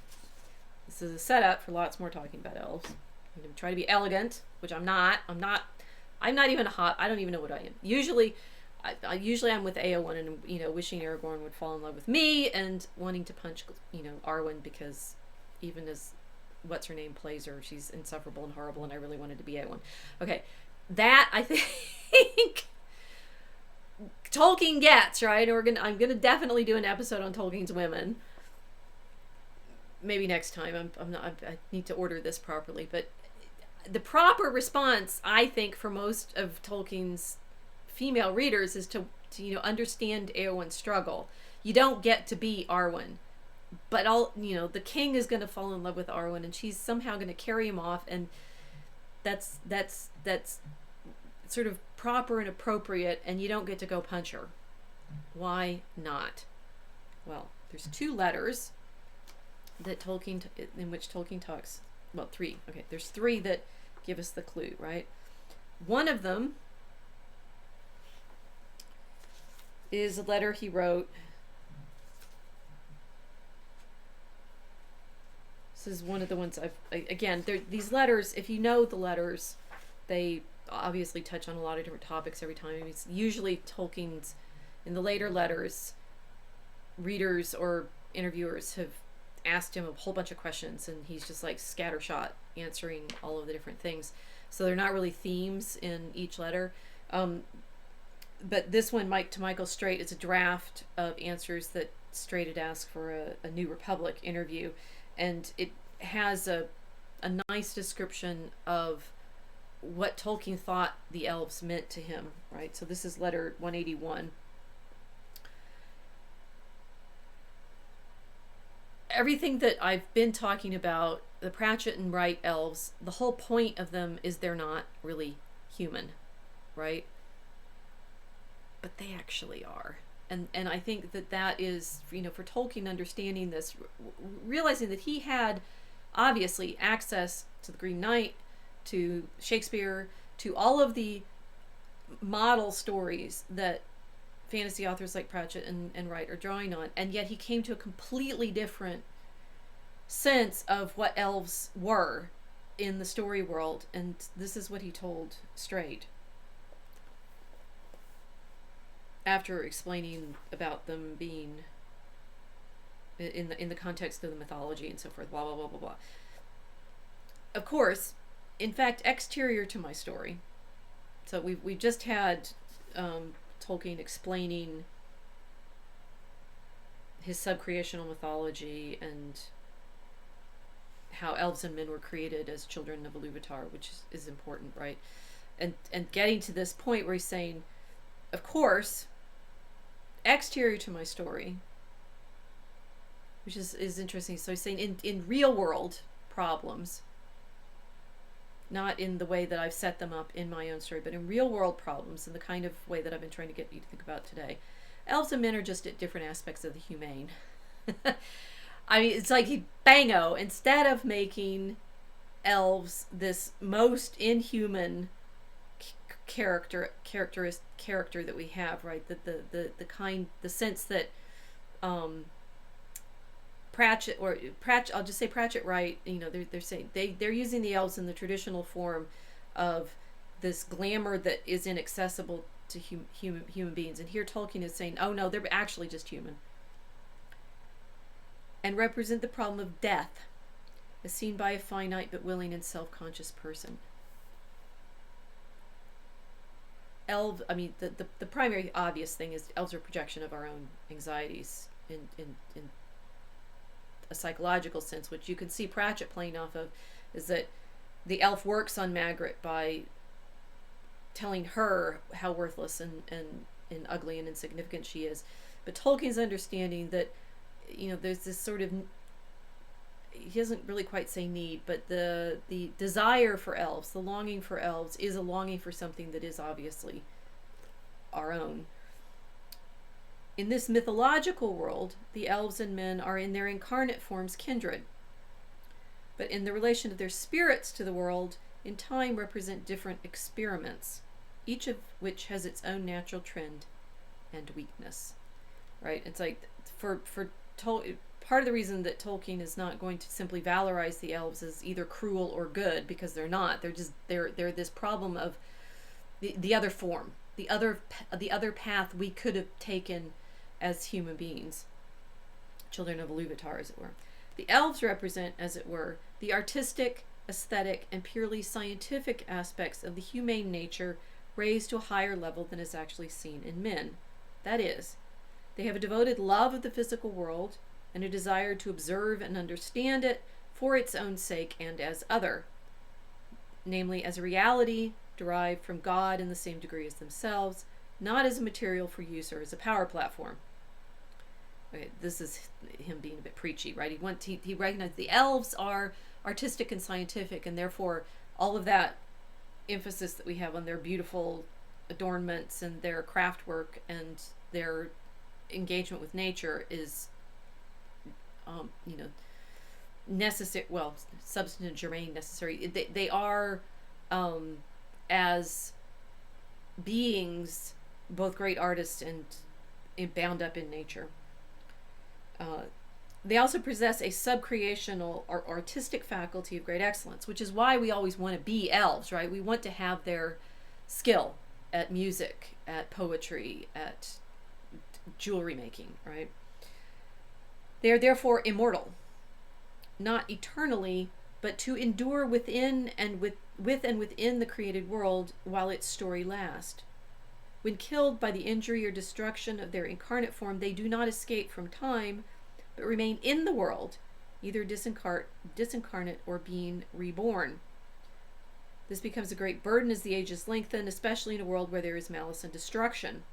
This is a setup for lots more talking about elves. I'm going to try to be elegant, which I'm not. I'm not even a hot. I don't even know what I am. Usually I'm with Eowyn and, you know, wishing Aragorn would fall in love with me and wanting to punch, you know, Arwen, because even as what's her name plays her, she's insufferable and horrible, and I really wanted to be Eowyn. Okay, that I think Tolkien gets, right. I'm gonna definitely do an episode on Tolkien's women. Maybe next time. I need to order this properly, but the proper response, I think, for most of Tolkien's female readers is to you know, understand Eowyn's struggle. You don't get to be Arwen, but the king is going to fall in love with Arwen, and she's somehow going to carry him off, and that's sort of proper and appropriate, and you don't get to go punch her. Why not? Well, there's 2 letters that in which Tolkien talks. Well, 3. Okay, there's 3 that give us the clue, right? One of them is a letter he wrote. This is one of the ones these letters, if you know the letters, they obviously touch on a lot of different topics every time. It's usually Tolkien's, in the later letters, readers or interviewers have asked him a whole bunch of questions, and he's just like scattershot answering all of the different things. so they're not really themes in each letter. But this one, Mike to Michael Straight, is a draft of answers that Straight had asked for a New Republic interview, and it has a nice description of what Tolkien thought the elves meant to him, right? So this is letter 181. Everything that I've been talking about, the Pratchett and Wright elves, the whole point of them is they're not really human, right? But they actually are. And I think that is, for Tolkien understanding this, realizing that he had obviously access to the Green Knight, to Shakespeare, to all of the model stories that fantasy authors like Pratchett and Wright are drawing on, and yet he came to a completely different sense of what elves were in the story world, and this is what he told Straight after explaining about them being in the context of the mythology and so forth, blah blah blah blah blah. Of course, in fact, exterior to my story, so we've just had Tolkien explaining his subcreational mythology and how elves and men were created as children of Iluvatar, which is important, right? And getting to this point where he's saying, of course, exterior to my story, which is interesting. So he's saying in real world problems, not in the way that I've set them up in my own story, but in real world problems, in the kind of way that I've been trying to get you to think about today. Elves and men are just at different aspects of the humane. I mean, it's like bango, instead of making elves this most inhuman character that we have, right? The sense that Pratchett, I'll just say Pratchett, Wright, they're saying they're using the elves in the traditional form of this glamour that is inaccessible to human beings, and here Tolkien is saying, oh no, they're actually just human, and represent the problem of death as seen by a finite but willing and self-conscious person. The primary obvious thing is elves are a projection of our own anxieties in a psychological sense, which you can see Pratchett playing off of, is that the elf works on Magritte by telling her how worthless and ugly and insignificant she is. But Tolkien's understanding that, there's this sort of, he doesn't really quite say need, but the desire for elves, the longing for elves, is a longing for something that is obviously our own. In this mythological world, the elves and men are in their incarnate forms kindred, but in the relation of their spirits to the world, in time represent different experiments, each of which has its own natural trend and weakness. Right? It's like part of the reason that Tolkien is not going to simply valorize the elves as either cruel or good, because they're not. They're this problem of the other form, the other path we could have taken as human beings, children of Iluvatar, as it were. The elves represent, as it were, the artistic, aesthetic, and purely scientific aspects of the humane nature raised to a higher level than is actually seen in men. That is, they have a devoted love of the physical world and a desire to observe and understand it for its own sake and as other, namely as a reality derived from God in the same degree as themselves, not as a material for use or as a power platform. Okay, this is him being a bit preachy, right? He recognized the elves are artistic and scientific, and therefore all of that emphasis that we have on their beautiful adornments and their craft work and their engagement with nature is, necessary. Well, substantive, germane, necessary. They are, as beings, both great artists and bound up in nature. They also possess a subcreational or artistic faculty of great excellence, which is why we always want to be elves, right? We want to have their skill at music, at poetry, at jewelry making, right? They are therefore immortal, not eternally, but to endure within and within the created world while its story lasts. When killed by the injury or destruction of their incarnate form, they do not escape from time, but remain in the world, either disincarnate or being reborn. This becomes a great burden as the ages lengthen, especially in a world where there is malice and destruction.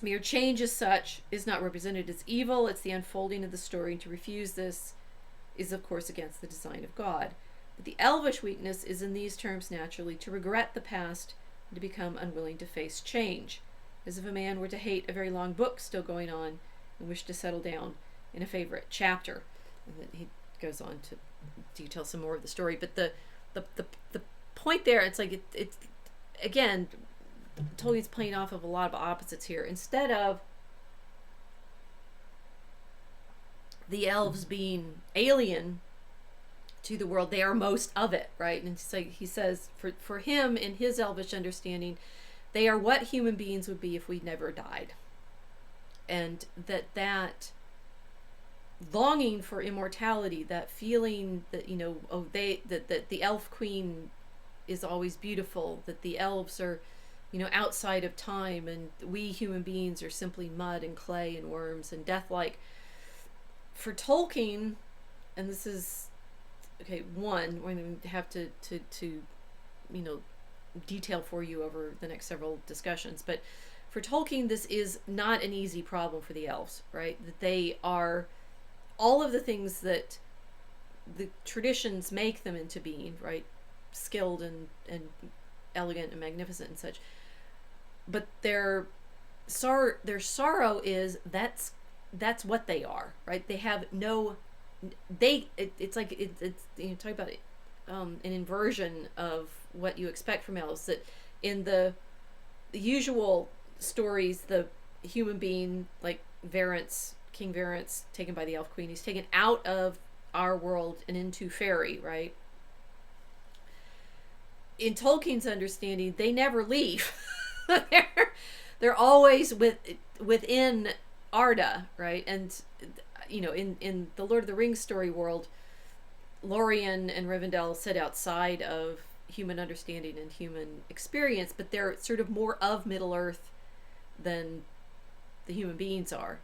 Mere change as such is not represented as evil, it's the unfolding of the story, and to refuse this is, of course, against the design of God. But the elvish weakness is in these terms naturally to regret the past and to become unwilling to face change, as if a man were to hate a very long book still going on and wish to settle down in a favorite chapter. And then he goes on to detail some more of the story. But the point there, it's like it's again, Tolkien's playing off of a lot of opposites here. Instead of the elves being alien to the world, they are most of it, right? And it's like he says, for him, in his elvish understanding, they are what human beings would be if we never died. And that longing for immortality, that feeling that, that the elf queen is always beautiful, that the elves are, outside of time, and we human beings are simply mud and clay and worms and death-like. For Tolkien, and this is, one, we're going to have to detail for you over the next several discussions, but for Tolkien, this is not an easy problem for the elves, right? That they are all of the things that the traditions make them into being, right? Skilled and elegant and magnificent and such. But their sorrow is that's what they are, right? They have no, it's talk about an inversion of what you expect from elves, that in the usual stories, the human being, like King Varence, taken by the elf queen, he's taken out of our world and into fairy, right? In Tolkien's understanding, they never leave. they're always within Arda, right? And in the Lord of the Rings story world, Lorien and Rivendell sit outside of human understanding and human experience, but they're sort of more of Middle Earth than the human beings are.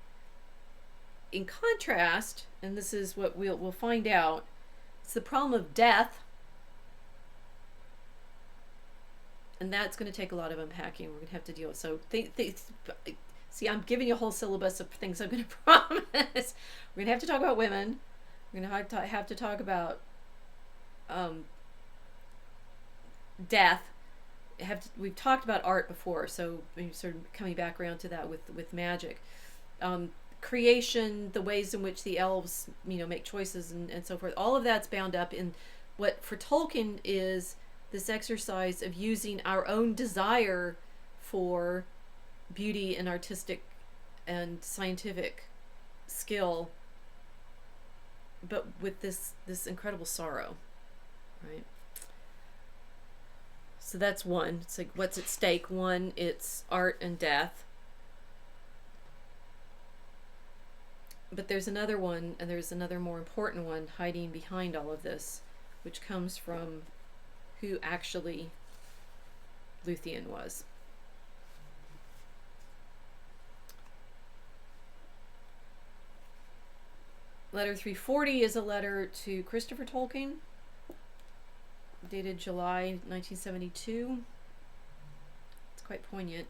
In contrast, and this is what we'll find out, it's the problem of death. And that's going to take a lot of unpacking. We're going to have to deal with. So, see, I'm giving you a whole syllabus of things I'm going to promise. We're going to have to talk about women. We're going to have to talk about death. We've talked about art before, so we're sort of coming back around to that with magic. Creation, the ways in which the elves, make choices and so forth. All of that's bound up in what for Tolkien is this exercise of using our own desire for beauty and artistic and scientific skill, but with this incredible sorrow, right? So that's one. It's like, what's at stake? One, it's art and death. But there's another one, and there's another more important one hiding behind all of this, which comes from who actually Luthien was. Letter 340 is a letter to Christopher Tolkien, dated July 1972. It's quite poignant.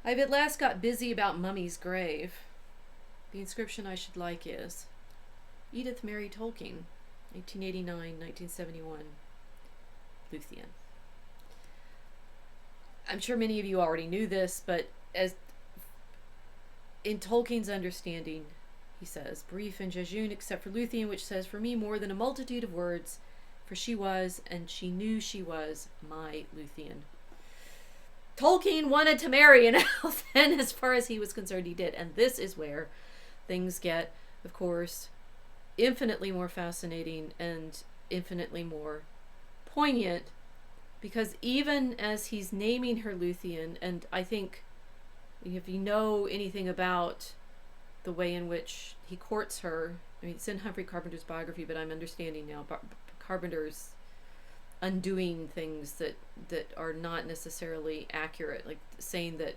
I've at last got busy about Mummy's grave. The inscription I should like is Edith Mary Tolkien, 1889-1971, Luthien. I'm sure many of you already knew this, but as in Tolkien's understanding, he says, brief and jejune except for Luthien, which says, for me more than a multitude of words, for she was, and she knew she was, my Luthien. Tolkien wanted to marry an elf, and as far as he was concerned, he did. And this is where things get, of course, infinitely more fascinating and infinitely more poignant, because even as he's naming her Luthien, and I think if you know anything about the way in which he courts her. I mean, it's in Humphrey Carpenter's biography, but I'm understanding now Carpenter's undoing things that are not necessarily accurate, like saying that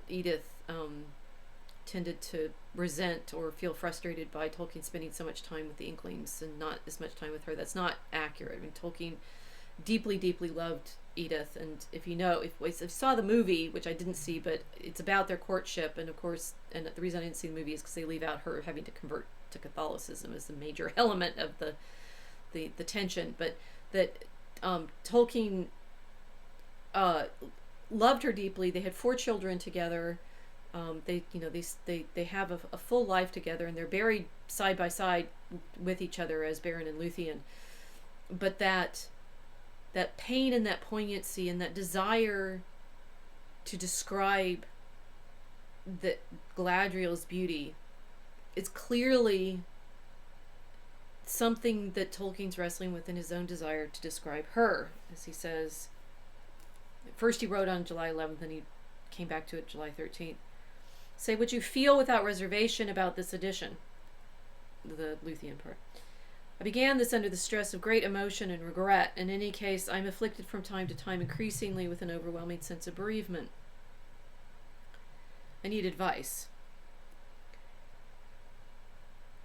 Edith tended to resent or feel frustrated by Tolkien spending so much time with the Inklings and not as much time with her. That's not accurate. I mean, Tolkien deeply, deeply loved Edith, and if you saw the movie, which I didn't see, but it's about their courtship, and of course, and the reason I didn't see the movie is because they leave out her having to convert to Catholicism as the major element of the tension, but that Tolkien loved her deeply. They had 4 children together. They have a full life together, and they're buried side by side with each other as Beren and Luthien. But that pain and that poignancy and that desire to describe that Galadriel's beauty is clearly something that Tolkien's wrestling with in his own desire to describe her. As he says, first he wrote on July 11th, and he came back to it July 13th. Say what you feel without reservation about this edition, the Luthien part. I began this under the stress of great emotion and regret. In any case, I am afflicted from time to time increasingly with an overwhelming sense of bereavement. I need advice.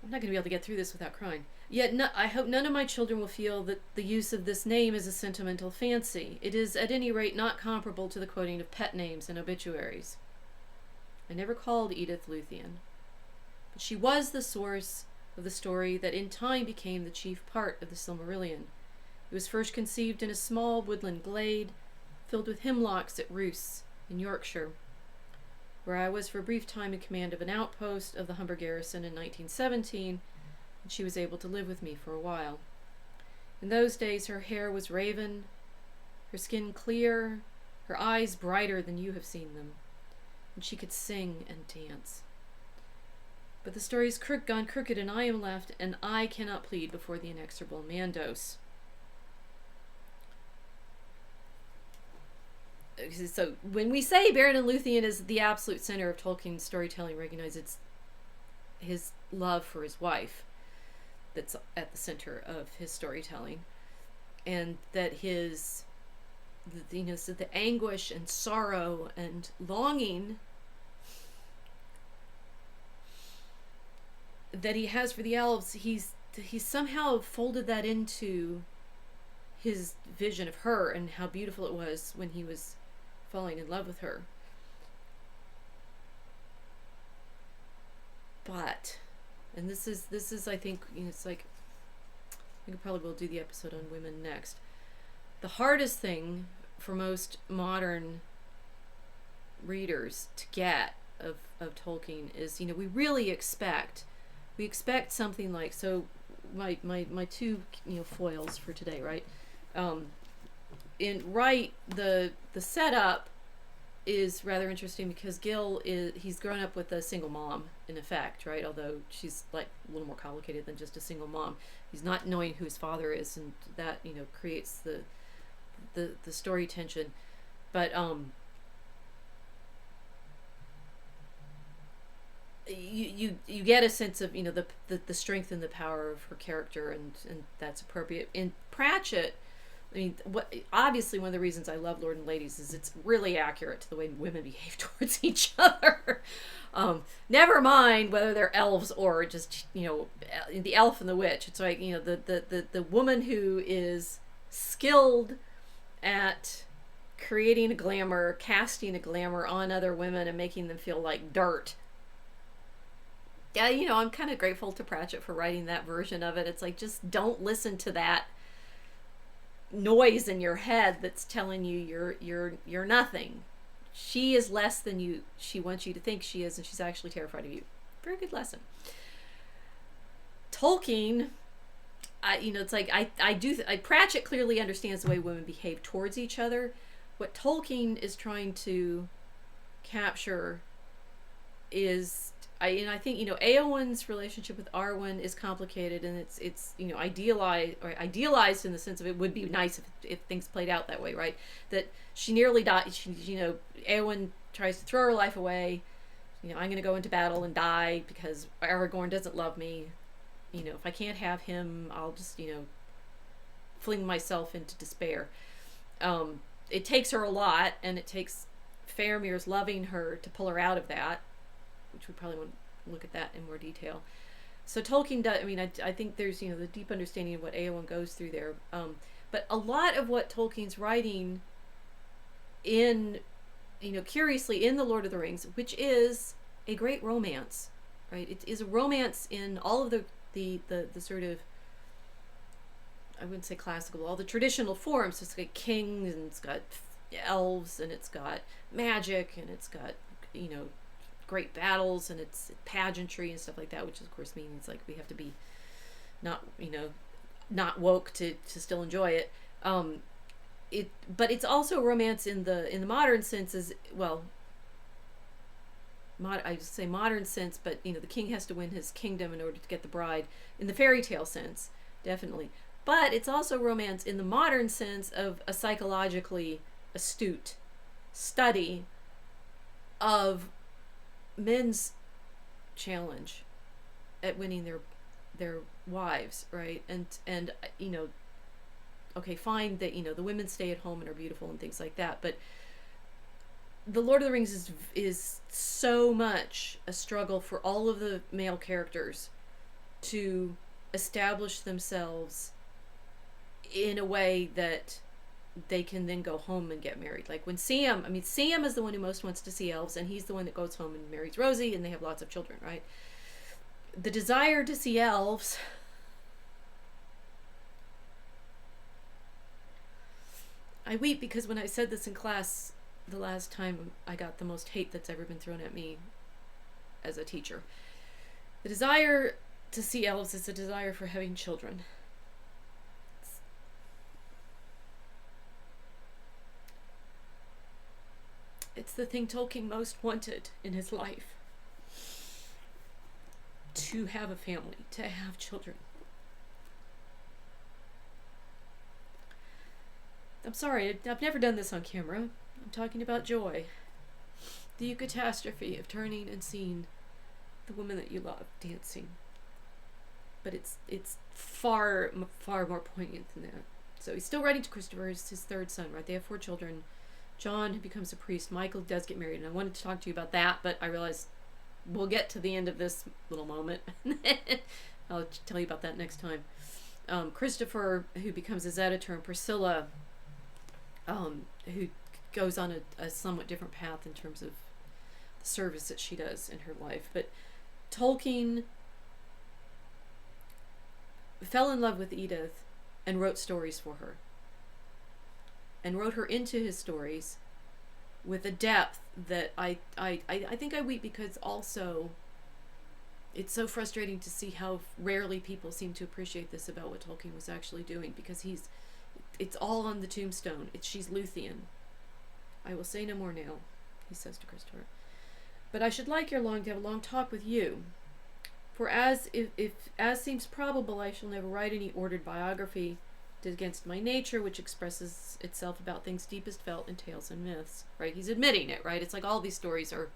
I'm not going to be able to get through this without crying. Yet I hope none of my children will feel that the use of this name is a sentimental fancy. It is at any rate not comparable to the quoting of pet names and obituaries. I never called Edith Luthien, but she was the source of the story that in time became the chief part of the Silmarillion. It was first conceived in a small woodland glade filled with hemlocks at Roos in Yorkshire, where I was for a brief time in command of an outpost of the Humber garrison in 1917, and she was able to live with me for a while. In those days her hair was raven, her skin clear, her eyes brighter than you have seen them, and she could sing and dance. But the story's gone crooked, and I am left, and I cannot plead before the inexorable Mandos. So when we say Beren and Luthien is the absolute center of Tolkien's storytelling, recognize it's his love for his wife that's at the center of his storytelling, and that his so the anguish and sorrow and longing that he has for the elves, he's somehow folded that into his vision of her and how beautiful it was when he was falling in love with her. But, and this is I think, it's like, I think probably will do the episode on women next. The hardest thing for most modern readers to get of Tolkien is, we expect something like, so my two foils for today, right? In Wright, the setup is rather interesting because Gil he's grown up with a single mom, in effect, right? Although she's like a little more complicated than just a single mom. He's not knowing who his father is, and that creates the story tension. But you get a sense of the strength and the power of her character, and that's appropriate. In Pratchett, I mean, obviously one of the reasons I love Lord and Ladies is it's really accurate to the way women behave towards each other. Never mind whether they're elves or just the elf and the witch. It's like the woman who is skilled at creating a glamour, casting a glamour on other women and making them feel like dirt. Yeah, I'm kind of grateful to Pratchett for writing that version of it. It's like, just don't listen to that noise in your head that's telling you you're nothing. She is less than she wants you to think she is, and she's actually terrified of you. Very good lesson. Tolkien, it's like Pratchett clearly understands the way women behave towards each other. What Tolkien is trying to capture is, I think Eowyn's relationship with Arwen is complicated, and it's idealized in the sense of it would be nice if things played out that way, right? That she nearly died. Eowyn tries to throw her life away. I'm going to go into battle and die because Aragorn doesn't love me. If I can't have him, I'll just, fling myself into despair. It takes her a lot, and it takes Faramir's loving her to pull her out of that, which we probably want to look at that in more detail. So Tolkien does, I think there's, the deep understanding of what Eowyn goes through there. But a lot of what Tolkien's writing in, curiously in The Lord of the Rings, which is a great romance, right? It is a romance in all of the sort of, I wouldn't say classical, all the traditional forms. It's got kings, and it's got elves, and it's got magic, and it's got, great battles, and it's pageantry and stuff like that, which of course means like we have to be not woke to still enjoy it. But it's also romance in the modern sense as well. I just say modern sense, but the king has to win his kingdom in order to get the bride. In the fairy tale sense, definitely. But it's also romance in the modern sense of a psychologically astute study of men's challenge at winning their wives, right? And okay, fine that the women stay at home and are beautiful and things like that, but The Lord of the Rings is so much a struggle for all of the male characters to establish themselves in a way that they can then go home and get married. Like when Sam is the one who most wants to see elves, and he's the one that goes home and marries Rosie, and they have lots of children, right? The desire to see elves I weep because when I said this in class the last time, I got the most hate that's ever been thrown at me as a teacher. The desire to see elves is a desire for having children. It's the thing Tolkien most wanted in his life. To have a family, to have children. I'm sorry, I've never done this on camera. I'm talking about joy. The catastrophe of turning and seeing the woman that you love dancing. But it's far more poignant than that. So he's still writing to Christopher, his third son, right? They have 4 children. John becomes a priest. Michael does get married, and I wanted to talk to you about that, but I realized we'll get to the end of this little moment. I'll tell you about that next time. Christopher, who becomes his editor, and Priscilla, who goes on a somewhat different path in terms of the service that she does in her life. But Tolkien fell in love with Edith and wrote stories for her. And wrote her into his stories with a depth that I think I weep because also it's so frustrating to see how rarely people seem to appreciate this about what Tolkien was actually doing, because it's all on the tombstone. She's Luthien. I will say no more now, he says to Christopher. But I should like ere long to have a long talk with you. For as seems probable, I shall never write any ordered biography against my nature, which expresses itself about things deepest felt in tales and myths. Right? He's admitting it, right? It's like all these stories are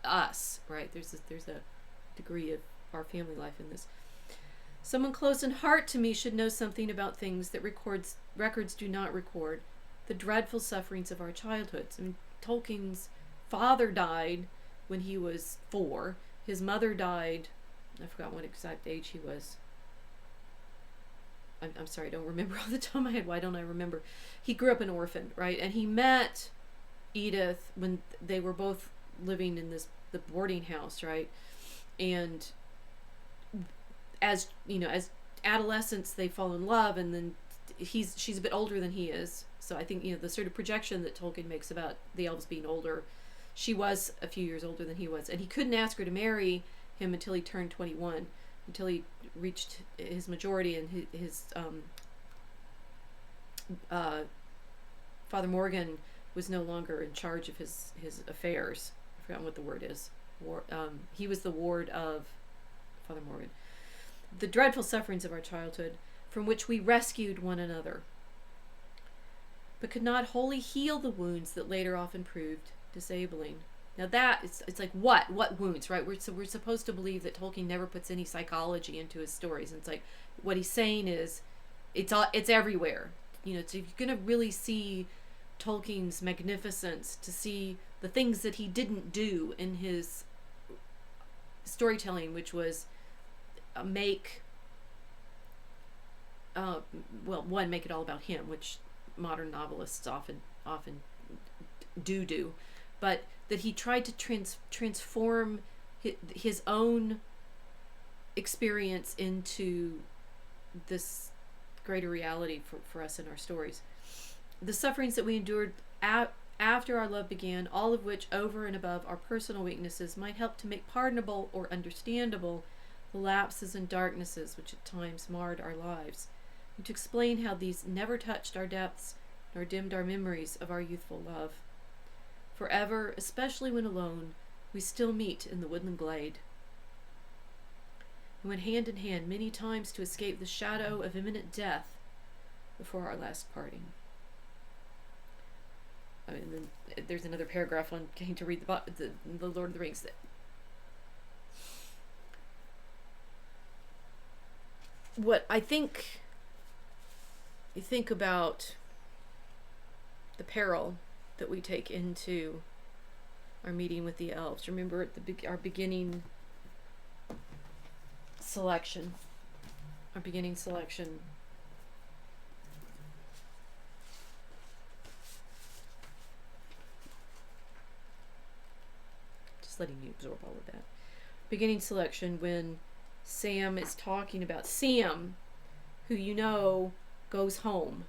us, right? There's a degree of our family life in this. Someone close in heart to me should know something about things that records do not record. The dreadful sufferings of our childhoods. I mean, Tolkien's father died when he was 4. His mother died, I forgot what exact age he was. I'm sorry, I don't remember off the top of my head. Why don't I remember? He grew up an orphan, right? And he met Edith when they were both living in the boarding house, right? And as adolescents, they fall in love, and then she's a bit older than he is. So I think the sort of projection that Tolkien makes about the elves being older, she was a few years older than he was, and he couldn't ask her to marry him until he turned 21. Until he reached his majority, and his Father Morgan was no longer in charge of his affairs. I've forgotten what the word is. He was the ward of Father Morgan. The dreadful sufferings of our childhood, from which we rescued one another, but could not wholly heal the wounds that later often proved disabling. Now that it's like what wounds, right? We're supposed to believe that Tolkien never puts any psychology into his stories, and it's like what he's saying is it's everywhere. So you're gonna really see Tolkien's magnificence, to see the things that he didn't do in his storytelling, which was make it all about him, which modern novelists often do, but that he tried to transform his own experience into this greater reality for us in our stories. The sufferings that we endured after our love began, all of which, over and above our personal weaknesses, might help to make pardonable or understandable the lapses and darknesses which at times marred our lives, and to explain how these never touched our depths nor dimmed our memories of our youthful love. Forever, especially when alone, we still meet in the woodland glade, and went hand in hand many times to escape the shadow of imminent death before our last parting. And then there's another paragraph on getting to read the Lord of the Rings. What I think, you think about the peril that we take into our meeting with the elves. Remember at our beginning selection. Just letting you absorb all of that. Beginning selection, when Sam is talking about Sam, who goes home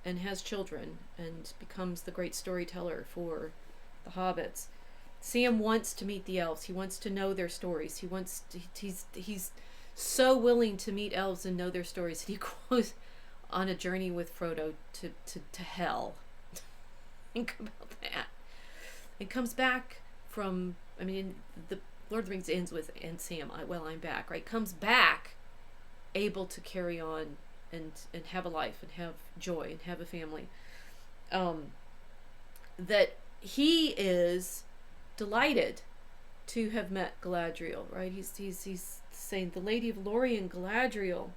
and has children and becomes the great storyteller for the hobbits. Sam wants to meet the elves. He wants to know their stories. He's so willing to meet elves and know their stories that he goes on a journey with Frodo to hell. Think about that. And comes back from, the Lord of the Rings ends with, and Sam, I'm back, right? Comes back able to carry on and have a life and have joy and have a family. That he is delighted to have met Galadriel, right? He's saying, the Lady of Lorien, Galadriel,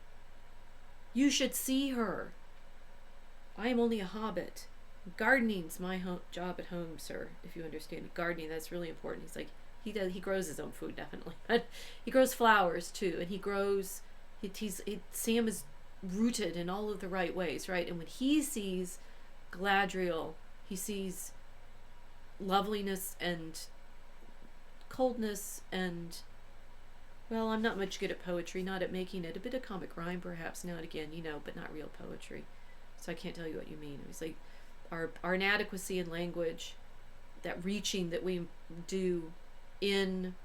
you should see her. I am only a hobbit. Gardening's my job at home, sir. If you understand gardening, that's really important. He's like, he grows his own food, definitely, but he grows flowers too, and he grows. Sam is rooted in all of the right ways, right? And when he sees Galadriel, he sees loveliness and coldness and, well, I'm not much good at poetry, not at making it, a bit of comic rhyme perhaps now and again, but not real poetry, so I can't tell you what you mean. It's like our inadequacy in language, that reaching that we do in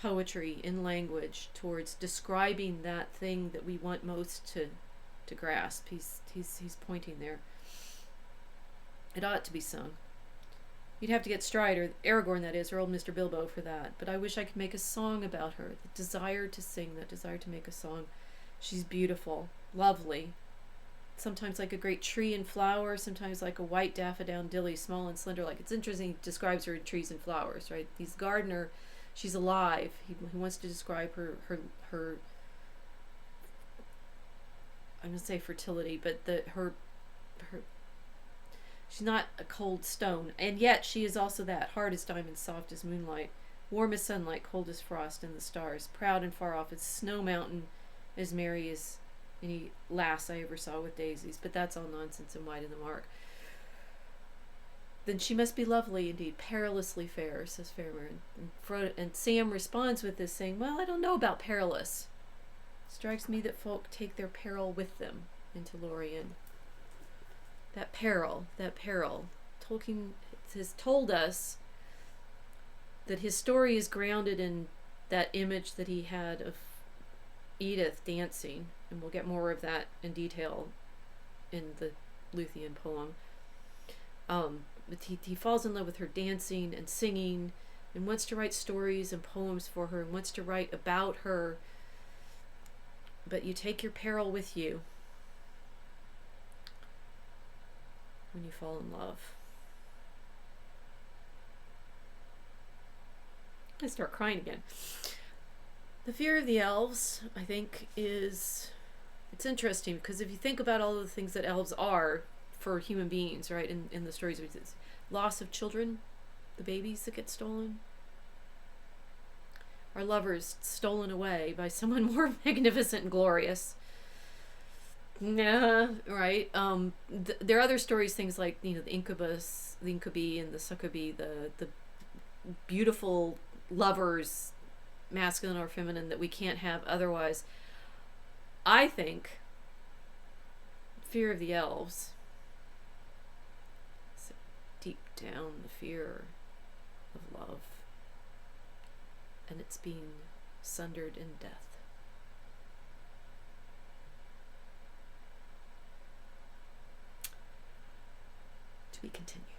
poetry, in language, towards describing that thing that we want most to grasp. He's pointing there. It ought to be sung. You'd have to get Strider, Aragorn that is, or old Mr. Bilbo for that. But I wish I could make a song about her. The desire to sing, that desire to make a song. She's beautiful, lovely. Sometimes like a great tree and flower, sometimes like a white daffodil, small and slender. Like, it's interesting, he describes her in trees and flowers, right? He's gardener. She's alive. He wants to describe her I'm going to say fertility, but her she's not a cold stone, and yet she is also that, hard as diamond, soft as moonlight, warm as sunlight, cold as frost and the stars, proud and far off as Snow Mountain, as merry as any lass I ever saw with daisies. But that's all nonsense and wide in the mark. Then she must be lovely indeed, perilously fair, says Faramir. And Sam responds with this, saying, well, I don't know about perilous. Strikes me that folk take their peril with them into Lorien. That peril. Tolkien has told us that his story is grounded in that image that he had of Edith dancing, and we'll get more of that in detail in the Luthien poem. But he falls in love with her dancing and singing, and wants to write stories and poems for her, and wants to write about her. But you take your peril with you when you fall in love. I start crying again. The fear of the elves, I think, it's interesting because if you think about all the things that elves are for human beings, right, in the stories, loss of children, the babies that get stolen, our lovers stolen away by someone more magnificent and glorious. Nah, right. There are other stories, things like, the incubus, the incubi, and the succubi, the beautiful lovers, masculine or feminine, that we can't have otherwise. I think fear of the elves, so deep down, the fear of love, and it's being sundered in death. To be continued.